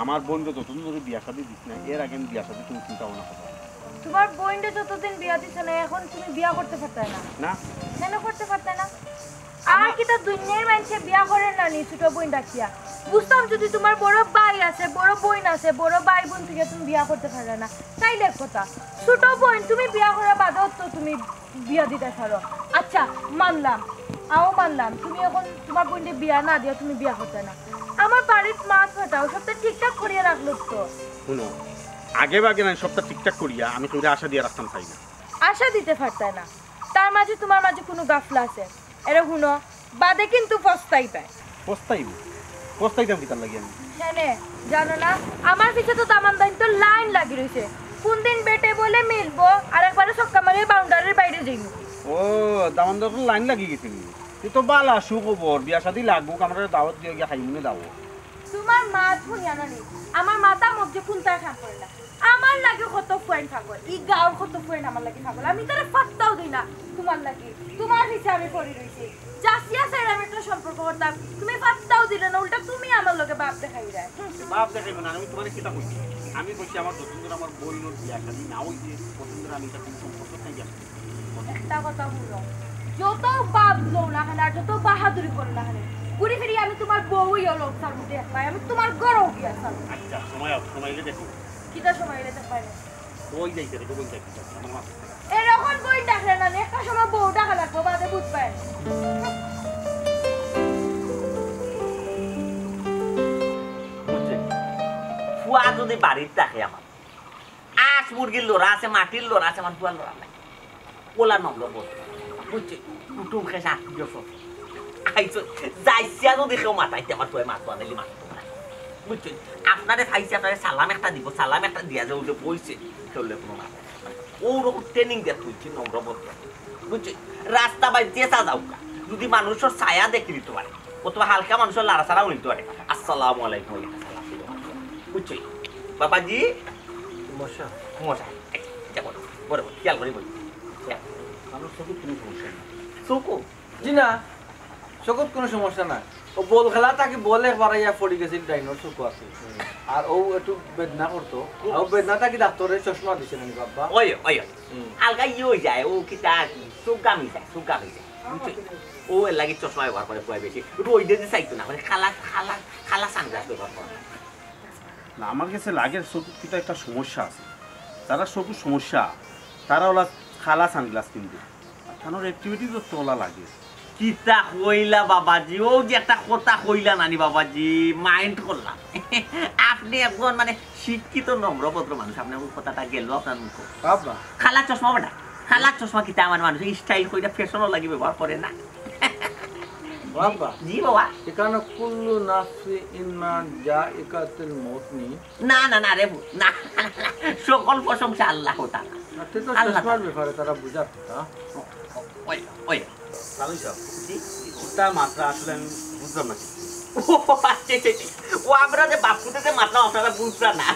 আমার বোনকে যতদিন ধরে বিয়া শাদি দিস না এর আগে আমি বিয়া শাদি তুমি চিন্তা ভাবনা করো তোমার বোনটা যতদিন বিয়া দিছে না এখন তুমি বিয়া করতে পারতে না না কেন করতে পারতে না আর কি তা দুনিয়ার মানুষে বিয়া করে না নি ছোট বোন ডাকিয়া বুঝতাম যদি তোমার বড় ভাই আছে বড় বোন আছে বড় ভাই বোন থেকে তুমি বিয়া করতে পারবে না তাইলে এক কথা ছোট বোন তুমি বিয়া করা বাদও তো তুমি বিয়া দিতে পারো আচ্ছা মানলাম মানলাম তুমি এখন তোমার বোনকে বিয়া না দিয়া তুমি বিয়া করতে না আমার বাড়ির মাছ ফাটাও সবটা ঠিকঠাক করিয়া রাখলো তো শুনো আগে বাগে না সবটা ঠিকঠাক করিয়া আমি তোরে আশা দিয়ে রাখতাম চাই না আশা দিতে পারতে না তার মাঝে তোমার মাঝে কোনো গাফলা আছে এরা শুনো বাদে কিন্তু পস্তাই পায় পস্তাইতাম কিতার লাগি আমি হ্যাঁ জানো না আমার পিছে তো দামান দাইন তো লাইন লাগি রইছে কোন দিন বেটে বলে মিলবো আর একবারে সক্কা মারে বাউন্ডারির বাইরে যাইব ও দামান দর লাইন লাগি গেছে নি তুই তো বালা সুখবর বিয়া শাদি লাগবো আমরা দাওয়াত দিয়ে গিয়া খাইমুনে দাও তোমার মা শুনিয়া না নি আমার মাথা মধ্যে কোনটাই কাম করে না আমার লাগে কত ফ্রেন্ড থাকো এই গাঁর কত ফ্রেন্ড আমার লাগে থাকো আমি তারা ফাত্তাও দিই না তোমার লাগে তোমার পিছে আমি পড়ে রইছি জাসিয়া সাইড আমি একটা সম্পর্ক করতাম তুমি ফাত্তাও দিলে না উল্টা তুমি আমার লগে বাপ দেখাই যায় বাপ দেখাইব না আমি তোমার কিতা কইছি আমি কইছি আমার যতদিন আমার বইনোর বিয়া শাদি না হইছে ততদিন আমি এটা কোনো সম্পর্ক নাই যাচ্ছি একটা কথা বলো যত বাপ লও না কেন আর যত বাহাদুরি করো না কেন ঘুরি ফিরি আমি তোমার বউই হলো তার মধ্যে একবার আমি তোমার গরও গিয়া চাল আচ্ছা সময় এলে দেখো কিটা সময় এলে পারে ওই যাইতে রে বই যাইতে আমার মাথা এরকম বই ডাকলে না একটা সময় বউ ডাকা লাগবো বাদে বুঝবে ফুয়া যদি বাড়ির থাকে আমার আজ মুরগির লোড়া আছে মাটির লোড়া আছে আমার ফুয়ার লোড়া নাই ওলা নম্র বলতে বুঝছি কুটুম খেসে আত্মীয় আইছো যাইছিয়া যদি কেউ মাথাইতে আমার ফুয়ে মাছ বানাইলি মাছ বুঝছেন আপনারে খাইছে আপনারে সালাম একটা দিব সালাম একটা দিয়া যে উঠে বইছে খেলে কোনো মাছ ওরকম ট্রেনিং দেওয়া তুলছি নম্র বলতে বুঝছি রাস্তা বাই চেষ্টা যাও যদি মানুষের ছায়া দেখে দিতে পারে অথবা হালকা মানুষের লাড়াছাড়া উঠতে পারে আসসালামু আলাইকুম বুঝছি বাবাজি মশা মশা বড় খেয়াল করি বলি আমার সব কোনো সমস্যা নেই চোখো জি না চোখত কোনো সমস্যা নাই ও বল খেলা তাকে বল একবার ইয়া পড়ে গেছিল ডাইনোর চোখ আছে আর ও একটু বেদনা করতো আর বেদনাটা কি ডাক্তারের চশমা দিছে নাকি বাবা ওই আলগা হয়ে যায় ও কি তা চোখ গামি যায় বুঝছি ও এর লাগে চশমা ব্যবহার করে পুয়াই বেশি একটু ওই দিয়ে চাইতো না মানে খালা সানগ্লাস ব্যবহার করে না আমার কাছে লাগে চোখটা একটা সমস্যা আছে যারা চোখের সমস্যা তারা ওলা খালা সানগ্লাস কিনবে তানোর অ্যাক্টিভিটি তো ওলা লাগে কিতা কইলা বাবাজি ও যে একটা কথা কইলা নানি বাবাজি মাইন্ড করলাম আপনি একজন মানে শিক্ষিত নম্রভদ্র মানুষ আপনার কথাটা গেল আপনার মুখ বাবা খালা চশমা বেটা খালা চশমা কিতা আমার মানুষ স্টাইল কইরা ফ্যাশনও লাগি ব্যবহার করে না বাবা জি বাবা এখানে কুল্লু নাফসি ইন্না জাইকাতুল মউত নি না রে না সকল প্রশংসা আল্লাহ তাআলা তাতে তো চশমার ব্যাপারে তারা বুঝার কথা ওই ভালোই সব তার মাত্রা আসলে আমি বুঝলাম না ও আমরা যে বাপুতে যে মাত্রা আপনারা বুঝরা না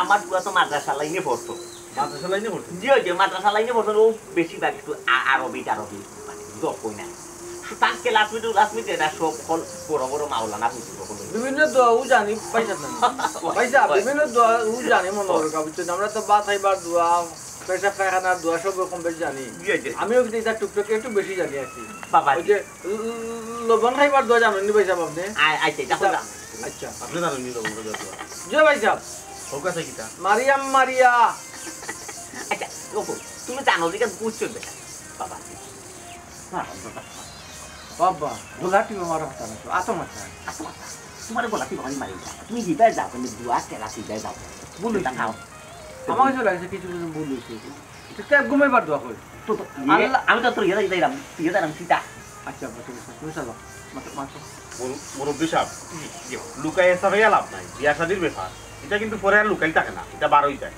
আমার পুরা তো মাদ্রাসা লাইনে পড়তো মাদ্রাসা লাইনে পড়ছে জি মাদ্রাসা লাইনে পড়তো ও বেশিরভাগ একটু আরবি মানে দক্ষই না সুতান ক্লাসমেট এটা সব বড় মাওলানা বুঝিব বিভিন্ন দোয়াও জানি পয়সা পয়সা বিভিন্ন দোয়াও জানি মনে করো বুঝছেন আমরা তো বাত খাইবার দোয়া পেশা পায়খানার দোয়া সব রকম বেশ জানি আমিও কিন্তু এটা টুকটাক একটু বেশি জানি আর কি বাবা ওই যে লবণ খাইবার দোয়া জানেন পয়সা আপনি আচ্ছা আচ্ছা আপনি জানেন নি লোক জয় ভাই সাহেব হোক আছে কিটা মারিয়াম মারিয়া আচ্ছা তুমি জানো যে বুঝছো বেটা বাবা বাবা গোলাটি আমার কথা না আতো মাথা তোমার বলা কি ভালো মারি তুমি হিবাই যাও কিন্তু দুয়া কেলা হিবাই যাও বলুই খাও আমার কাছে লাগছে কিছু কিছু ভুল হয়েছে এটা ঘুমাইবার দোয়া করি তো আমি তো তোর ইয়ে দিলাম সীতা আচ্ছা তুমি চালো মাথা মুরব্বী সাহেব লুকাই এসা হইয়া লাভ নাই বিয়া শাদির ব্যাপার এটা কিন্তু পরে আর লুকাই থাকে না এটা বারোই যায়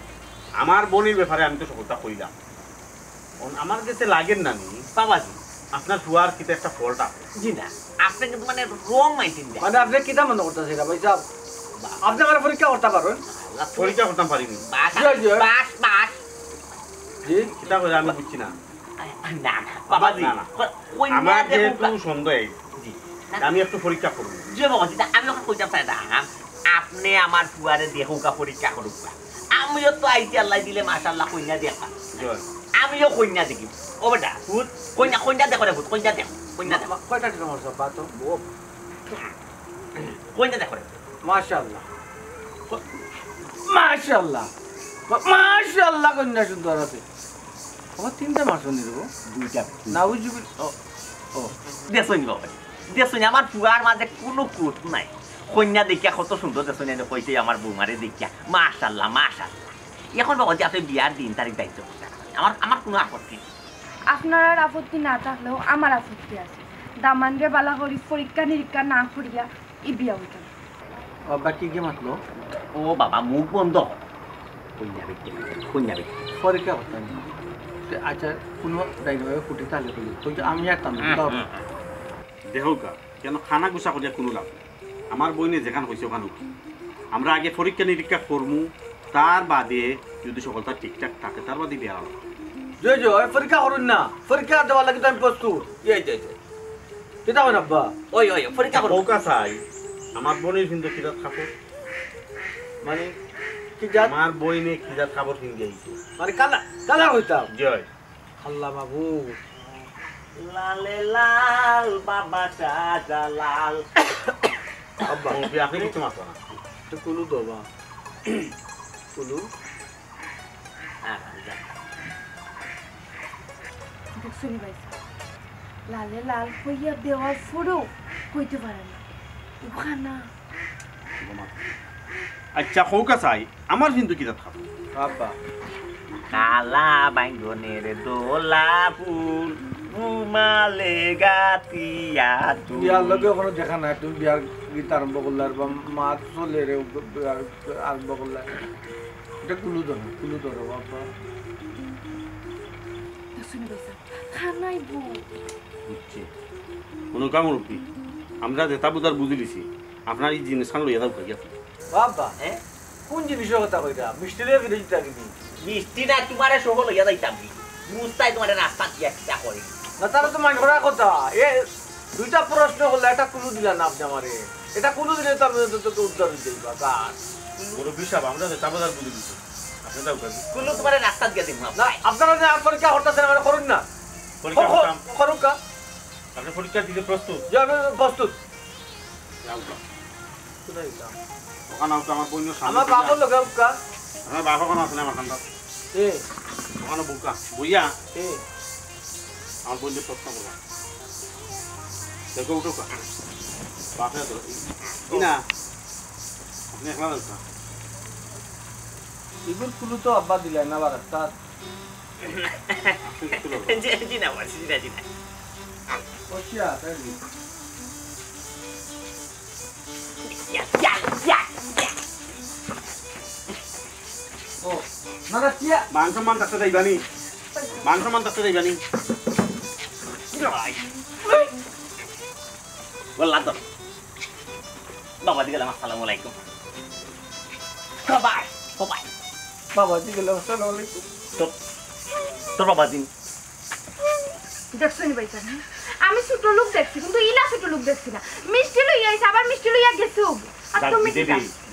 আমার বোনের ব্যাপারে আমি তো সকলটা কইলাম আমার কাছে লাগেন না নি বাবাজি আপনার ফুয়ার কিতে একটা ফল্ট আছে জি না আপনি কিন্তু মানে রং মাইন্টেন দেন মানে আপনি কিটা মনে করতেছেন এটা ভাই সাহেব আপনি আমার পরীক্ষা করতে পারেন পরীক্ষা করতাম পারিনি বাস বাস জি কিতা করে আমি বুঝছি না না বাবাজি না, না। ওই আমার দেখো যেহেতু সন্দেহ জি আমি একটু পরীক্ষা করব যে বাবাজি আমি যখন কইতাম তাই না আপনি আমার ফুয়ারে দেখুকা পরীক্ষা করুকা আমিও তো আইতে আল্লাহ দিলে মাশাআল্লাহ কইনা দেখা জয় আমিও কইনা দেখি ও বেটা ভূত কইনা দেখো রে ভূত কইনা দেখো কইনা দেখো কয়টা দিন আমার সব বাতো কইনা দেখো রে মাশাআল্লাহ মাশাআল্লাহ মাশাআল্লাহ কন্যা সুন্দর আছে আমার 3টা মাস নি দেবো দুইটা না বুঝবি ও দেখুন বাবা দেখুন আমার ফুয়ার মাঝে কোনো কুত নাই কন্যা দেখিয়া কত সুন্দর দেখুন এনে কইছে আমার বৌমারে দেখিয়া মাশাআল্লাহ মাশাআল্লাহ এখন বাবা যে আপনি বিয়ার দিন তারিখ দায়িত্ব করতে আমার কোনো আপত্তি নেই আপনার আর আপত্তি না থাকলেও আমার আপত্তি আছে দামানরে বালা করি পরীক্ষা নিরীক্ষা না করিয়া ই বিয়া হইতাম বাকি কি মাতলো ও বাবা মুখ বন্ধ কন্যা বেটি পরীক্ষা করতাম আচ্ছা কোনো ডাইভাবে ফুটে তাহলে করি কইতে আমি একটাম দেহকা কেন খানা গুছা করিয়া কোনো লাভ নেই। আমার বইনে যেখান হয়েছে ওখানে উঠি। আমরা আগে পরীক্ষা নিরীক্ষা করমু তার বাদে যদি সকলটা ঠিকঠাক থাকে তার বাদে বিয়া হবে জয় জয় পরীক্ষা করুন না পরীক্ষা দেওয়ার লাগে তো আমি প্রস্তুত এই কিতা হয় আব্বা ওই পরীক্ষা করো ওকা চাই আমার বোনের কিন্তু কিরাত খাবর মানে কি জাত আমার বইনে কিরাত খাবর কিনে আইছে মানে কালা কালা হইতাম জয় আল্লাহ বাবু লালে লাল বাবা সাজা লাল আব্বা আপনি কিছু মাত্র না তো কুলু দবা কুলু দেখছুন ভাই লালে লাল হইয়া দেওয়ার পরেও কইতে পারে না ওখানা আচ্ছা ওকা চাই আমার কিন্তু কিরাত খাবর আব্বা কালা বাইগনের দোলা ফুল ঘুমালে গাতিয়া বিয়ার লগে কোনো দেখা নাই তুমি বিয়ার গীত আরম্ভ করলে আর বা মা চলে রে আরম্ভ করলে এটা কুলু ধরো আব্বা দেখছুন ভাই খানাই বউ বুঝছি কোনো কামড় উঠবি আমরা যেটা বুঝার বুঝে দিছি আপনার এই জিনিস খান লইয়া থাকবে গিয়া বাবা হ্যাঁ কোন জিনিসের কথা কইরা মিষ্টি দিয়ে ফিরে দিতে আগে মিষ্টি না তোমারে সহ লইয়া যাইতাম মুস্তাই তোমারে রাস্তা দিয়া কিটা করে না তারা তো মান করার কথা এ দুইটা প্রশ্ন হলো এটা কুলু দিলা না আপনি আমারে এটা কুলু দিলে তো আমি তোকে উত্তর দিই বাবা বড় বিষয় আমরা যেটা বুঝার বুঝে দিছি আপনি যাও কাজ কুল্লু তোমারে রাস্তা দিয়া দিম না আপনারা যে আর পরীক্ষা করতেছেন মানে করুন না পরীক্ষা করতাম করুন কা আপনি পরীক্ষা দিতে প্রস্তুত যে আমি প্রস্তুত যাও কা ওখানে তো আমার বইনের সামনে আমার বাবার লোক কা আমার বাবা কোন আছে না আমার কান্দার এ ওখানে বুকা বইয়া এ আমার বইনের প্রশ্ন করবা দেখো উঠো কা বাপে তো ইনা আপনি একলা যাও কা এগুলো কুলু তো আব্বা দিলেন না রাস্তা জি না বাস জি না ওশিয়া তাই ইয়া ও না না চিয়া মান সম্মান থাকতে যাইবানি মান সম্মান থাকতে যাইবানি বললাম তো বাবা দিকে আসসালামু আলাইকুম সবাই বাবা জি গেল আসসালামু আলাইকুম তোর বাবা দিন দেখছুন ভাই আমি ছোট লোক দেখছি কিন্তু ইলা ছোট লোক দেখছি না মিষ্টি লইয়া আইছে আবার মিষ্টি লইয়া গেছে আর তুমি কি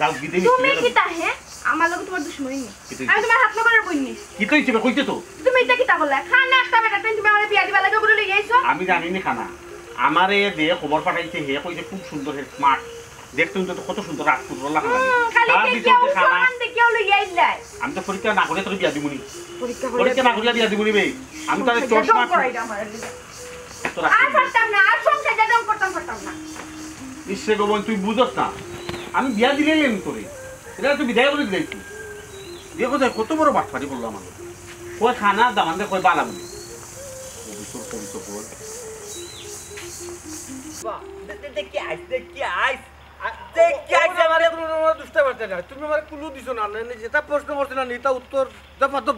যাও গিদে তুমি কি হে আমার লগে তোমার দুশমনী নেই কি আমি তোমার হাত লাগার বই নি কি কইছে কইতে তো তুমি এটা কি তাহলে খানা একটা বেটা তুমি আমার বিয়া দিবা লাগে বলে লইয়া আইছো আমি জানি নি খানা আমারে যে খবর পাঠাইছে হে কইছে খুব সুন্দর হে স্মার্ট দেখতে তো কত সুন্দর রাজপুত বললা খালি দেখিয়া সমান দেখিয়া লইয়া আইলাই আমি তো পরীক্ষা না করে তোর বিয়া দিমুনি পরীক্ষা পরীক্ষা না করে বিয়া দিমুনি বে আমি তো চশমা করাইডা আমার তো আর পারতাম না আর সংসার যা করতাম না নিশ্চয় গোবন তুই বুঝছ না আমি বিয়া দিলেই এম তোরে এটা তুই বিদায় করে দিয়েছি দিয়ে কোথায় কত বড় বাটপারি বললো আমার কয় খানা দামান কয় বালা বলি পবিত্র বল দেখি আইস তুমি আমার কুলু দিছো না যেটা প্রশ্ন করছে না এটা উত্তর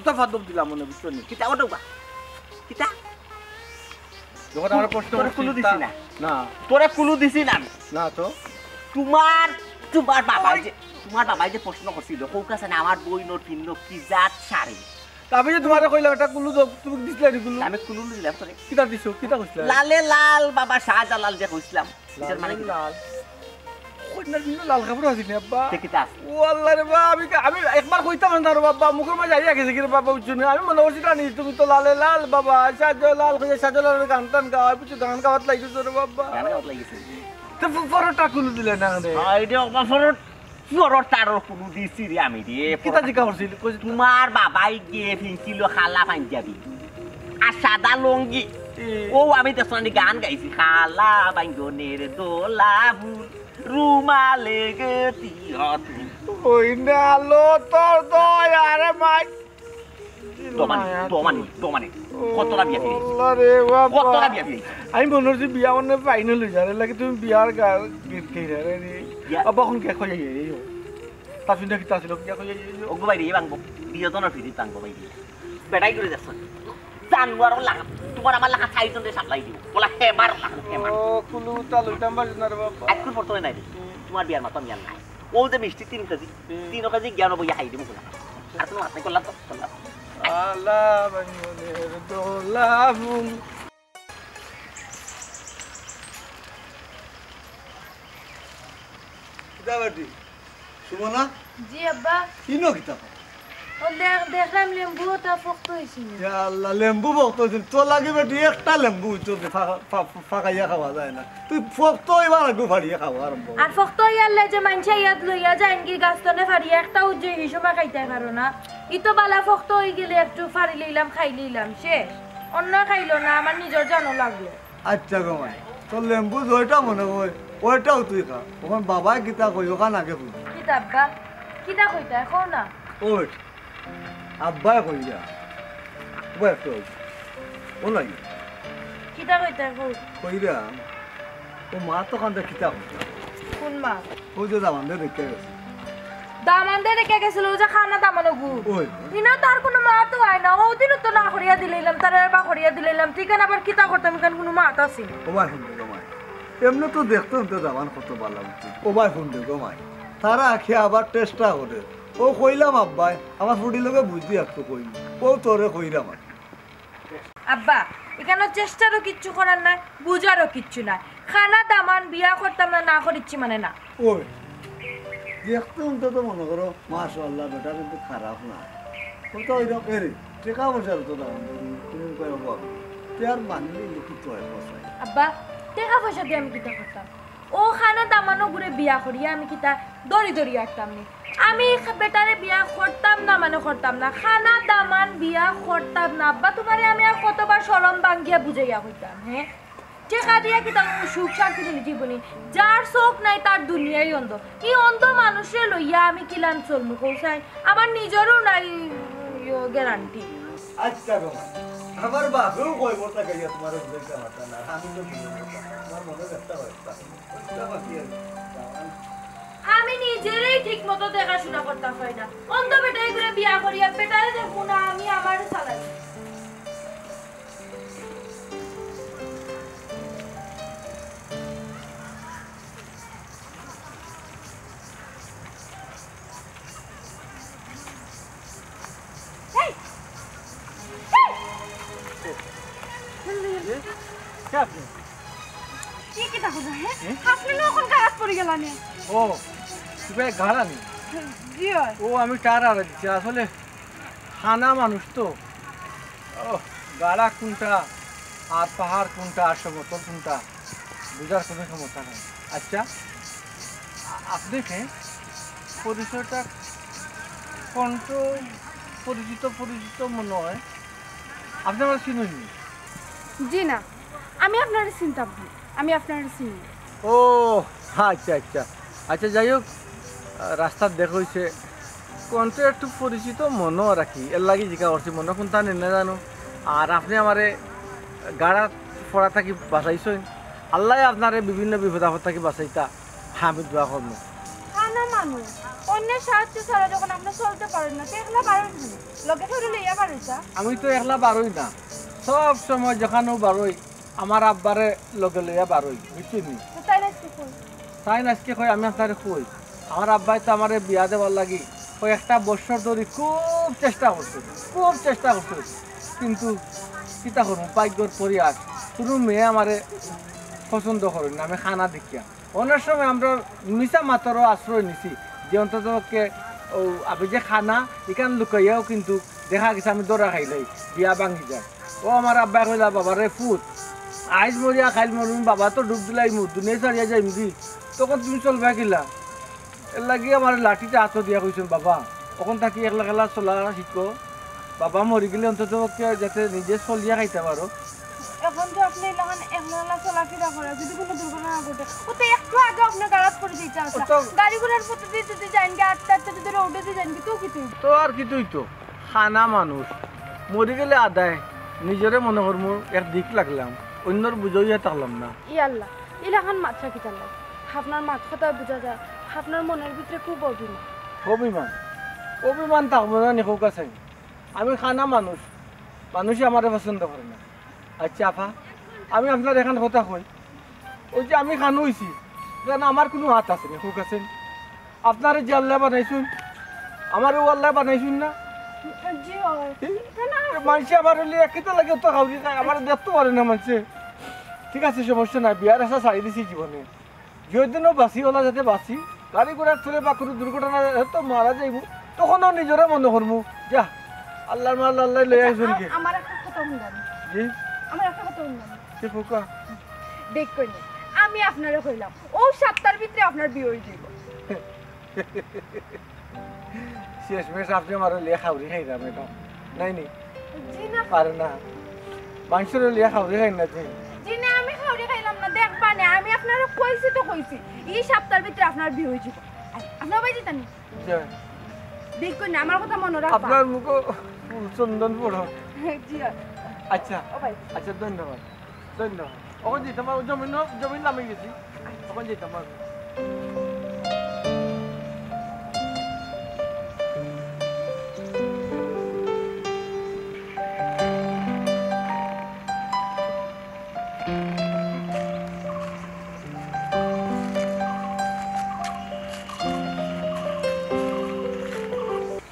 দফা দফ দিলাম মনে বুঝছো নি কিতা ওটা কিতা যখন আমরা প্রশ্ন তোরে করছি কুলু দিছি না না তোরে কুলু দিছি না আমি। না তো তোমার তোমার বাবাই যে প্রশ্ন করছিল কোক আছে না আমার বই নোট কিনলো কি জাত শাড়ি আমি যে তোমারে কইলাম এটা কুলু দাও তুমি দিছলা নি কুলু আমি কুলু দিলাম তোরে কিটা দিছো কিটা কইছলা লালে লাল বাবা শাহজালাল যে কইছিলাম এটার মানে কি লাল কইনা দিন লাল কাপড় আছে নি আব্বা দেখিতা ও আল্লাহ রে বাবা আমি একবার কইতাম না রে বাবা মুখের মাঝে আইয়া গেছে কি রে বাবা বুঝছো না আমি মনে করছি না তুমি তো লালে লাল বাবা সাজো লাল কইয়া সাজো লাল গান টান গাওয়া বুঝছো গান গাওয়াত লাগিছো রে বাবা গানা গাওয়া লাগিছে তো পরোটা কুলু দিলে না রে আইডিয়া অবাফরত পুরো তারও কুলু দিছি রে আমি রে কিটা জিকা করছিল কইছি তোমার বাবাই গিয়ে ফিনছিল খালা পাঞ্জাবি আর সাদা লঙ্গি ও আমি তো সঙ্গে গান গাইছি খালা বাইঙ্গনের দোলা ফুল রুমালে গতি হতু ওই না লো তোর দয়া রে মাই দমানি কতটা বিয়া ফিরে আল্লাহ রে বাবা কতটা বিয়া ফিরে আমি মনে হচ্ছে বিয়া মানে ফাইনাল হয়ে যাবে লাগে তুমি বিয়ার গীত কে রে বাবা এখন কে কই এই তা শুনে কি তাছিল কি কই এই ওগো বাইরে বাংবো বিয়তনের ফিরি বাংবো বাইরে বেটাই করে যাচ্ছ জানুয়ার লাগা তোমার আমার লাগা সাইজনে সাপ্লাই দিব বলা হেমার লাগা হেমার ও কুলু তা লইতাম বাজনা রে বাবা আজকুর ফটো নাই তোমার বিয়ার মাতাম জ্ঞান নাই ও যে মিষ্টি 3 কেজি 3 কেজি জ্ঞান বইয়া খাই দিব কোলা আর তুমি হাতে করলা তো করলা আলা বাঙ্গনের দোলা ফুল কিতাবাটি সুমনা জি আব্বা কিনো কিতাব ও দেখলাম লেম্বুটা পোক্ত হয়েছিল ইয়া আল্লাহ লেম্বু বক্ত দিন তো লাগে বেটি একটা লেম্বু তো ফাঁকাইয়া খাওয়া যায় না তুই ফক্ত এবার আগে ফাড়িয়ে খাওয়া আরম্ভ আর পোক্ত ইয়ালে যে মানুষে ইয়াদ লইয়া যায় কি গাছতনে ফাড়িয়া একটা উজ্জে এই সময় খাইতে পারো না ই তো বালা পোক্ত হয়ে গেলে একটু ফাড়ি লইলাম খাই লইলাম শেষ অন্য খাইলো না আমার নিজের জানো লাগলো আচ্ছা গমাই তোর লেম্বু যেটা মনে হয় ওইটাও তুই খা ওখান বাবাই কিতা কই ওখান আগে বুঝ কিতা আব্বা কিতা কইতা এখন না ওই আব্বাই কই যা ওই একটু ও লাগে কিতা কইতা এখন কই রা ও মা তো কান্দা কিতা কই কোন মা ওই যে দামান দে দেখে গেছে দামান দে রেখে গেছিল ও যে খানা দামানো গু ওই ইনো তার কোনো মা তো হয় না ও দিন তো না করিয়া দিলাম তার বা করিয়া দিলাম ঠিক আছে আবার কিতা করতাম কেন কোনো মা তো আছে ও ভাই শুনবে গমাই এমনি তো দেখতো তো দামান কত ভালো উচিত ও ভাই শুনবে গমাই তারা আখে আবার টেস্টটা করে ও কইলাম আব্বাই আমার ফুটি লোকে বুঝি একটু কইনি ও তোরে কইরাম আর আব্বা এখানে চেষ্টারও কিচ্ছু করার নাই বুঝারও কিচ্ছু নাই খানা দামান বিয়া করতাম না না করিচ্ছি মানে না ওই দেখতো তো মনে করো মাশাআল্লাহ বেটা কিন্তু খারাপ না ও তো ওইরকম এরে টেকা বসার তো দাম তুমি কই বাবা তেয়ার মানলে লিখিত হয় বসাই আব্বা টাকা পয়সা দিয়ে আমি কিতা করতাম ও খানা দামানো ঘুরে বিয়া করিয়া আমি কিতা দড়ি দড়ি আটতাম নি আমি বেটারে বিয়া করতাম না মানে করতাম না খানা দামান বিয়া করতাম না আব্বা তোমারে আমি আর কতবার সরম ভাঙ্গিয়া বুঝাইয়া হইতাম হ্যাঁ টেকা দিয়া কিতা সুখ শান্তি মিলি জীবনী যার চোখ নাই তার দুনিয়াই অন্ধ এই অন্ধ মানুষে লইয়া আমি কিলান চলমু কৌসাই আমার নিজেরও নাই গ্যারান্টি আচ্ছা বাবা আমার বাপেও কই বলতা গাইয়া তোমার বুঝাইতে পারতা না আমি তো আমার মনে একটা হইতা বাকি আমি নিজেরই ঠিক মতো দেখাশোনা করতে হয় না অন্ধ বেটাই করে বিয়া করিয়া বেটারে দেখবো না আমি আমার চালাই কি কি দেখো হ্যাঁ আপনি লোকন কাজ পড়ে গেলানে ও তুমি গাড়া নি জি হয় ও আমি টার আর দিচ্ছি আসলে খানা মানুষ তো ও গাড়া কোনটা আর পাহাড় কোনটা আর সমতল কোনটা বুঝার কোনো ক্ষমতা নেই আচ্ছা আপনি পরিচয়টা কণ্ঠ পরিচিত পরিচিত মনে হয় আপনি আমার চিনুননি জি না আমি আপনার চিন্তা ভাই আমি আপনার চিনি ও আচ্ছা আচ্ছা আচ্ছা যাই হোক রাস্তার দেখা হয়েছে কণ্ঠ একটু পরিচিত মনে রাখি এর লাগে জিজ্ঞাসা করছি মনে কোনটা নেই না জানো আর আপনি আমারে গাড়া পড়া থাকি বাঁচাইছেন আল্লাহ আপনারে বিভিন্ন বিপদ আপদ থাকি বাঁচাইতা আমি দোয়া করবো খানা মানুষ অন্যের সাহায্য ছাড়া যখন আপনি চলতে পারেন না তো একলা পারেন লোকে ধরে লইয়া পারেন আমি তো একলা বারোই না সব সময় যেখানেও বারোই আমার আব্বারে লগে লইয়া বারোই বুঝছি নি তো তাই না কি কই তাই না আজকে কই আমি আপনার কই আমার আব্বাই তো আমার বিয়া দেওয়ার লাগি কয়েকটা বছর ধরে খুব চেষ্টা করছে কিন্তু চিন্তা করুন ভাগ্যর পরিয়াস কোনো মেয়ে আমারে পছন্দ করেন না আমি খানা দেখিয়া অনেক সময় আমরা মিশা মাত্রও আশ্রয় নিছি যে অন্তত ও আমি যে খানা এখান লুকাইয়াও কিন্তু দেখা গেছে আমি দৌড়া খাইলাই বিয়া ভাঙি যায় ও আমার আব্বা কইলা বাবা রে ফুট আইজ মরিয়া খাইল মরুন বাবা তো ডুব দিলাই মুখ দুনিয়া ছাড়িয়া যাইম দি তখন তুমি চলবা কিলা এর লাগি আমার লাঠিটা হাতত দিয়া কইছেন বাবা তখন থাকি একলা খেলা চলা শিখো বাবা মরি গেলে অন্তত যাতে নিজে চলিয়া খাইতে পারো এখন তো আপনি লাগান একলা চলাফেরা করে যদি কোনো দুর্ঘটনা ঘটে ও তো একটু আগে আপনার গাড়াত করে দিতে আসা গাড়ি ঘোড়ার পথে দিয়ে যদি যান গে আটটা যদি রোডে দিয়ে যান তো কি তুই তো আর কি তুই তো খানা মানুষ মরি গেলে আদায় নিজরে মনে করমু এক দিক লাগলাম অন্যর বুঝাইয়া থাকলাম না ই আল্লাহ ইলাখান মাত্রা কি তার আপনার মাত কথা বোঝা যায় আপনার মনের ভিতরে খুব অভিমান অভিমান থাকবো না নিখোক আছে আমি খানা মানুষই আমারে পছন্দ করে না আচ্ছা আপা আমি আপনার এখান কথা কই ওই যে আমি খানো হয়েছি আমার কোনো হাত আছে নিখোক আছেন আপনারে যে আল্লাহ বানাইছুন আমারও আল্লাহ বানাইছুন না জি মানুষ আমার হলে একইটা লাগে তো খাওয়ারি খায় আমার দেখতে পারে না মানুষে ঠিক আছে সমস্যা নাই বিয়ার আশা ছাড়ি দিছি জীবনে যেদিনও বাঁচি ওলা যাতে বাঁচি গাড়ি ঘোড়ার চলে বা কোনো দুর্ঘটনা তো মারা যাইব তখনও নিজরে মনে করবো যা আল্লাহর মাল আল্লাহ লই আইসুন কি আমার একটা কথা শুনলাম জি আমার একটা কথা শুনলাম সে ফোকা দেখ কই না আমি আপনারে কইলাম ও সপ্তাহের ভিতরে আপনার বিয়ে হয়ে যাইব শেষমেশ আপনি আমার লিয়া খাওয়ারি খাই যাবে এটা নাই নি জি না পারে না মানুষের লিয়া খাওয়ারি খাই না তুই জি না আমি খাওয়ারে খাইলাম না দেখবা না আমি আপনারে কইছি তো কইছি এই সপ্তাহের ভিতরে আপনার বিয়ে হয়ে যাইব আপনার বাই যেতানি দেখ কই না আমার কথা মনে রাখবা আপনার মুখ চন্দন পড়ো জি আচ্ছা ও ভাই আচ্ছা ধন্যবাদ ওখানে যেতাম জমিন নামে গেছি ওখানে যেতাম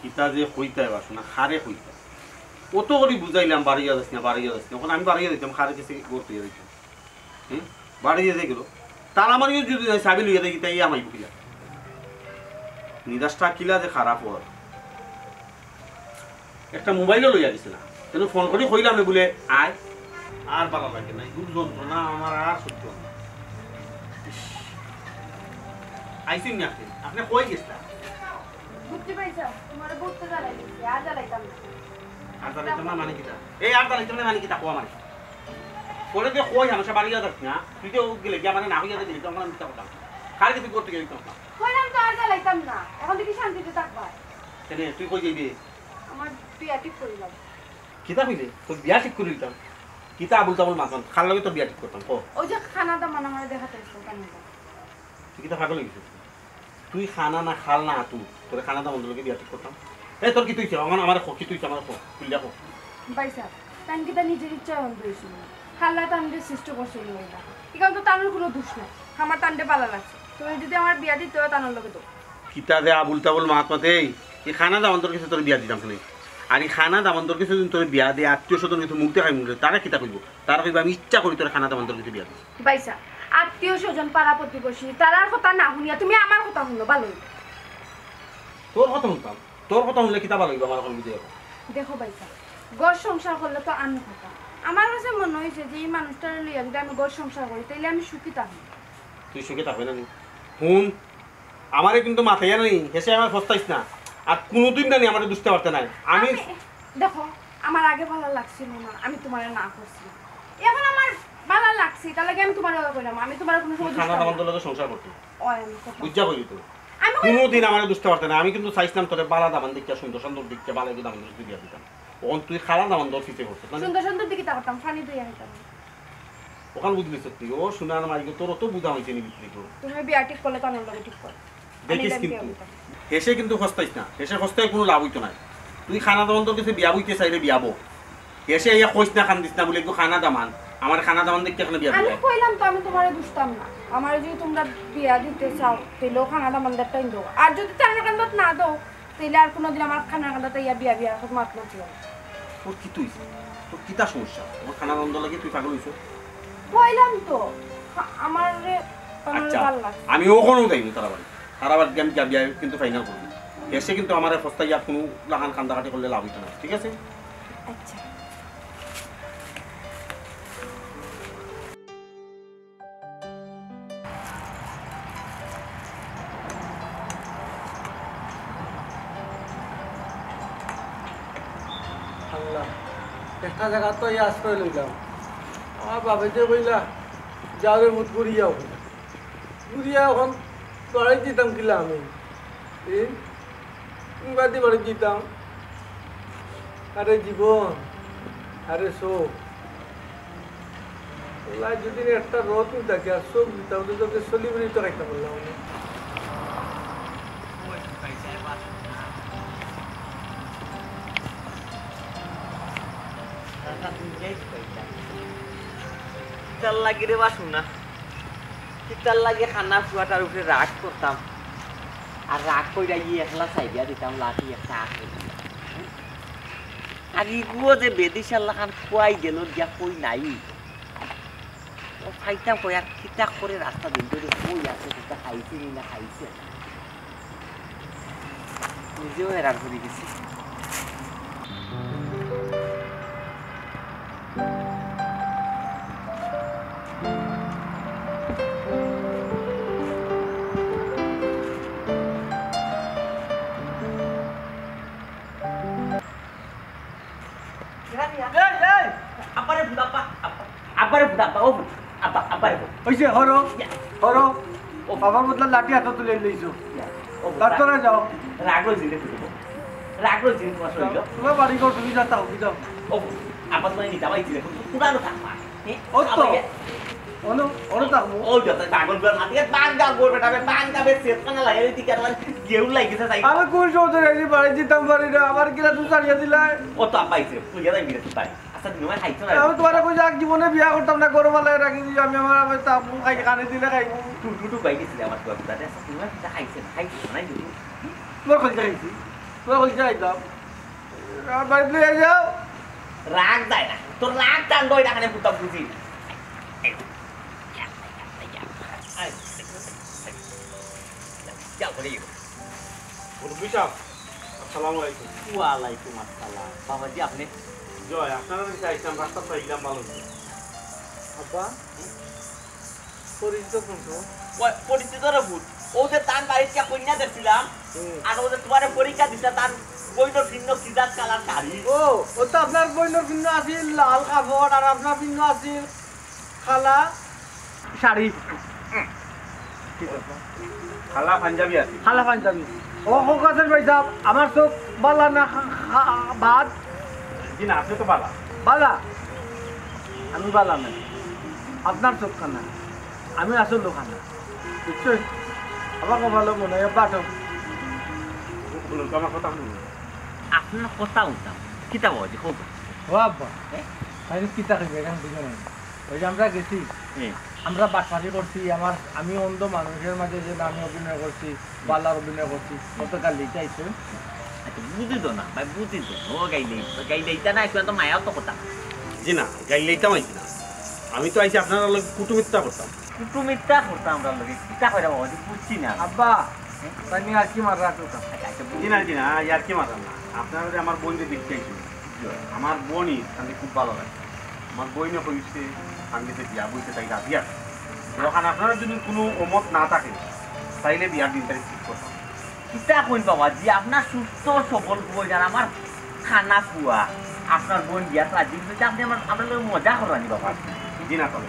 কিতা যে কইতে বাসনা খারে কইতে কত করে বুঝাইলাম বাড়িয়া যাস না এখন আমি বাড়িয়া দিতাম খারে কাছে করতে দিতাম বাড়িয়ে যাই গেল তার আমারও যদি চাবি লইয়া দেখি তাই আমাই বুকিলা নিরাশটা কিলা যে খারাপ হওয়ার একটা মোবাইলও লইয়া দিছে না কেন ফোন করে কইলাম বলে আয় আর ভালো লাগে না খুব যন্ত্রণা আমার আর সহ্য হয় না আইসিন না আপনি কই গেছিলেন বুঝতে পাইছো তোমারে বুঝতে জানাইছি আর জানাইতাম না আর জানাইতাম না মানে কিটা এই আর জানাইতাম না মানে কিটা কোয়া মানে পরে যে কই হামেশা বাড়িয়া যাস না তুই তো গেলে কি মানে না হইয়া দিলি তো আমরা মিথ্যা কথা কার কিছু করতে গেলি তো কইলাম তো আর জানাইতাম না এখন দেখি শান্তিতে থাকবা কেন তুই কই যাইবি আমার বিয়া ঠিক করিলাম কিতা হইলে তোর বিয়া ঠিক করে দিতাম কিতা আবুল তাবুল মাখন খাল লগে তোর বিয়া ঠিক করতাম কো ওই যে খানা দাম আমার দেখাতে এসো কেন তুই কিতা পাগল হইছিস তুই খানা না খাল না তুই তোর খানা দাম লগে বিয়া ঠিক করতাম এই তোর কি তুই আমার কি তুই আমার খুললা কো বাইসা তান কি তা নিজের ইচ্ছা হন দিয়েছিল খাল্লা তান্ডে সৃষ্টি করছিল এটা এখন তো তানোর কোনো দোষ নাই আমার তান্ডে পালা লাগছে তুমি যদি আমার বিয়া দিতে হয় তানোর লগে তো কিতা দে আবুল তাবুল মাহাত্মাতে এই খানা দাম তোর কিছু তোর বিয়া দিতাম কেন আর এই খানা দাম তোর কিছু তোর বিয়া দিয়ে আত্মীয় স্বজন কিছু মুখ দেখাই মুখ তারা কিতা করবো তারা কইবা আমি ইচ্ছা করি তোর খানা দাম তোর কিছু বিয়া দিই বাইসা আত্মীয় স্বজন পাড়া প্রতিবেশী তারার কথা না শুনিয়া তুমি আমার কথা শুনো ভালো তোর কথা শুনতাম তোর কথা শুনলে কিতা ভালো লাগবে আমার এখন বুঝে যাবো দেখো বাইসা গড় সংসার করলে তো আমি কথা আমার কাছে মনে হয়েছে যে এই মানুষটার লইয়া যদি আমি গড় সংসার করি তাইলে আমি সুখী থাকি তুই সুখে থাকবে না নি হুন আমারে কিন্তু মাথায় নেই হেসে আমার ফস্তাইস না আর কোনোদিন জানি আমার বুঝতে পারতে নাই আমি দেখো আমার আগে ভালো লাগছিল না আমি তোমার না করছি এখন আমার ভালো লাগছে তার লাগে আমি তোমার কইলাম আমি তোমার কোনো সময় খানা দাম তোর লগে সংসার করতে ওই আমি কথা বুঝা কইলি তো আমি কোনোদিন আমার বুঝতে পারতে না আমি কিন্তু চাইছিলাম তোর বালা দামান দিকটা সুন্দর সুন্দর দিকটা বালা দামান দিকটা দিয়া দিতাম ওখান তুই খালা দামান দর ফিতে করছিস না সুন্দর সুন্দর দিকে তাকাতাম পানি দিয়ে আনিতাম ওখান বুঝলি সত্যি ও শোনার মাইকে তোর তো বুঝা হয়েছে নি বিক্রি করে তুমি বিয়া ঠিক করলে তো আমার লগে ঠিক কর দেখিস কিন্তু হেসে কিন্তু হস্তাইস না হেসে হস্তায় কোনো লাভ হইতো না তুই খানা দামান তোর কাছে বিয়া বইতে চাইলে বিয়াবো হেসে ইয়া কইস না খান দিস না বলে একটু খানা দামান আমার খানা দামান দেখতে এখানে বিয়া আমি দিলে কইলাম তো আমি তোমারে বুঝতাম না আমার যদি তোমরা বিয়া দিতে চাও তাহলে খানা দামানদার টাইম দাও আর যদি খানা কান্দাত না দাও তাহলে আর কোনোদিন আমার খানা কান্দাতে ইয়া বিয়া বিয়া মাত না ছিল তোর কি তুই তোর কিতা সমস্যা তোমার খানা দ্বন্দ্ব লাগে তুই পাগল হইছো কইলাম তো আমার আচ্ছা ভালো লাগে আমি ওখানেও যাইনি তারা বাড়ি তারা বাড়ি আমি বিয়া কিন্তু ফাইনাল করবি এসে কিন্তু আমার সস্তায় ইয়া কোনো লাগান কান্দাকাটি করলে লাভ হইতো না ঠিক আছে আচ্ছা আল্লাহ একটা জায়গা তো এই আশ্রয় লইলাম আমার বাবা যে কইলা যাওয়ারে মুখ ঘুরিয়াও ঘুরিয়া এখন বাড়ি দিতাম কিলা আমি বাদি বাড়ি দিতাম আরে জীবন আরে শোক ওলাই যদি একটা রথ থাকে আর শোক দিতাম তোকে চলিবি তো রাখতে পারলাম আমি কিতার লাগি রে বাসু না কিতার লাগে খানা ফুয়াটার উপরে রাগ করতাম আর রাগ কইরা গিয়ে একলা সাইডিয়া দিতাম লাঠি একটা আঁকে আর ইগুও যে বেদিশাল্লা খান খুয়াই গেল গিয়া কই নাই ও ফাইতাম কই আর কিতা করে রাস্তা দিন ধরে কই আছে কিতা খাইছে না খাইছে নিজেও হেরান করে গেছি হইছে হরো হরো ও বাবার বদলা লাঠি হাতে তুলে লইছো তারপরে যাও রাগ জিনিস রাগ জিনিস তোমার বাড়ি ঘর তুমি যাও কি যাও ও আপাত মানে নিতে পাইছিলে পুরানো থাকবা ও তো অনু অনু থাকবো ও যত পাগল বের মাটিয়ে বাঙ্গা গোর বেটাবে বাঙ্গা বে সেট কানা লাগে রে তিকে আমার গেউ লাগিছে তাই আমি কোন চৌধুরী এই বাড়ি দিতাম পারি না আমার কিলা তুই ছাড়িয়ে দিলা ও তো পাইছে তুই যাই বিরে তুই পাই আচ্ছা তুমি আমার খাইছো না আমি তোমার কই যাক জীবনে বিয়া করতাম না গরমালায় রাখি দিই আমি আমার তাপু খাই কানে দিলে খাইবো টুটু পাই গেছিলে আমার তো দাদা তুমি কি খাইছে খাইছো না দিদি তোর কই খাইছি তোর কই যাইতাম আর বাড়ি লয়ে যাও রাগ যায় না তোর রাগ টান দই রাখানে পুতা বুঝি যাও করে মুরব্বী সাহেব আসসালামু আলাইকুম ওয়ালাইকুম আসসালাম বাবাজি আপনি জয় আপনারা চাইছিলাম রাস্তা পাইলাম ভালো আব্বা পরিচিত কোন পরিচিত ভূত ও যে তান বাড়িতে কন্যা দেখছিলাম আর ও যে তোমার পরীক্ষা দিতে তার বইটা ভিন্ন কিদার কালার শাড়ি ও ও তো আপনার বইনের ভিন্ন আছিল লাল কাপড় আর আপনার ভিন্ন আছিল খালা শাড়ি খালা পাঞ্জাবি আছে খালা পাঞ্জাবি ও কাছের ভাই সাহেব আমার চোখ বালা না ভাত জি না আছে তো বালা বালা আমি বালা না আপনার চোখ খানা আমি আসল খানা বুঝছেন আমাকে ভালো মনে হয় বাটো বলুন তো আমার কথা শুনুন আপনার কথা উঠতাম কিতা বাবাজি খুব ও আব্বা আমি কিতা খাইবে এখন বুঝে নাই ওই যে আমরা গেছি আমরা বাটপাটি করছি আমি অন্ধ মানুষের মাঝে যে আমি অভিনয় করছি বাল্লার অভিনয় করছি গতকাল লিখে আইছে আচ্ছা বুঝি তো না ভাই বুঝি তো ও গাইলে ইটা না একটু তো মায়াও তো কথা জি না গাইলে এইটাও আইছি না আমি তো আইছি আপনারা লোক কুটুমিত্তা করতাম কুটুমিত্তা করতাম আমরা লোকে কিতা কইরা বাবাজি বুঝছি না আব্বা তাই আর কি মার রাখতাম আচ্ছা জি না ইয়ার কি মাতাম না আপনারা যে আমার বোনকে দেখতে আইছেন আমার বোনই তাকে খুব ভালো লাগে আমার বইনে হয়েছে সঙ্গীতে বিয়া বইতে তাই রাজি আছে যখন আপনারা যদি কোনো অমত না থাকে তাইলে বিয়ার দিন তারিখ ঠিক করতাম কিতা কইন বাবাজি আপনার সুস্থ সবল বই আর আমার খানা খুয়া আপনার বোন বিয়া রাজি হইতে আপনি আমরা লোক মজা করানি বাবা জি না তবে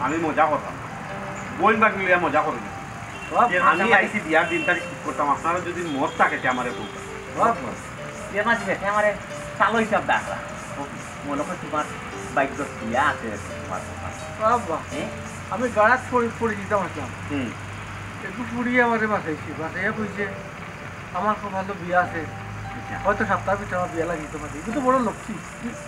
আমি মজা করতাম বোন বাকি লিয়া মজা করি আমি আইসি বিয়ার দিন তারিখ ঠিক করতাম আপনারা যদি মত থাকে যে আমার বউ এর মাঝে দেখে আমার চালো হিসাব দেখা মনে হয় তোমার বাইক বিয়া আছে তোমার আব্বা আমি গাড়াত পরিচিত আসলাম একটু ফুরিয়ে আমারে বাঁচাইছি বাঁচাইয়া কইছে আমার খুব ভালো বিয়া আছে হয়তো সপ্তাহ পিছনে আমার বিয়া লাগিয়ে তোমার কিন্তু বড় লক্ষ্মী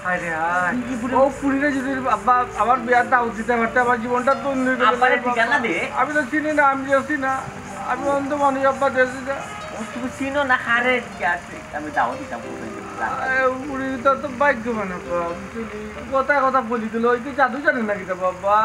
হায় রে হায় ও পুরীরে যদি আব্বা আমার বিয়ার দাও দিতে পারতে আমার জীবনটা তৈরি হয়ে গেল। আব্বারে ঠিকানা দে। আমি তো চিনি না, আমি যাচ্ছি না, আমি অন্ধ মানুষ আব্বা দেখছি না। ও তুমি চিনো না হারে আমি দাও দিতাম পুরীর তো ভাগ্য মানে কথা কথা বলি দিল ওই তো জাদু জানে নাকি তো বাবা।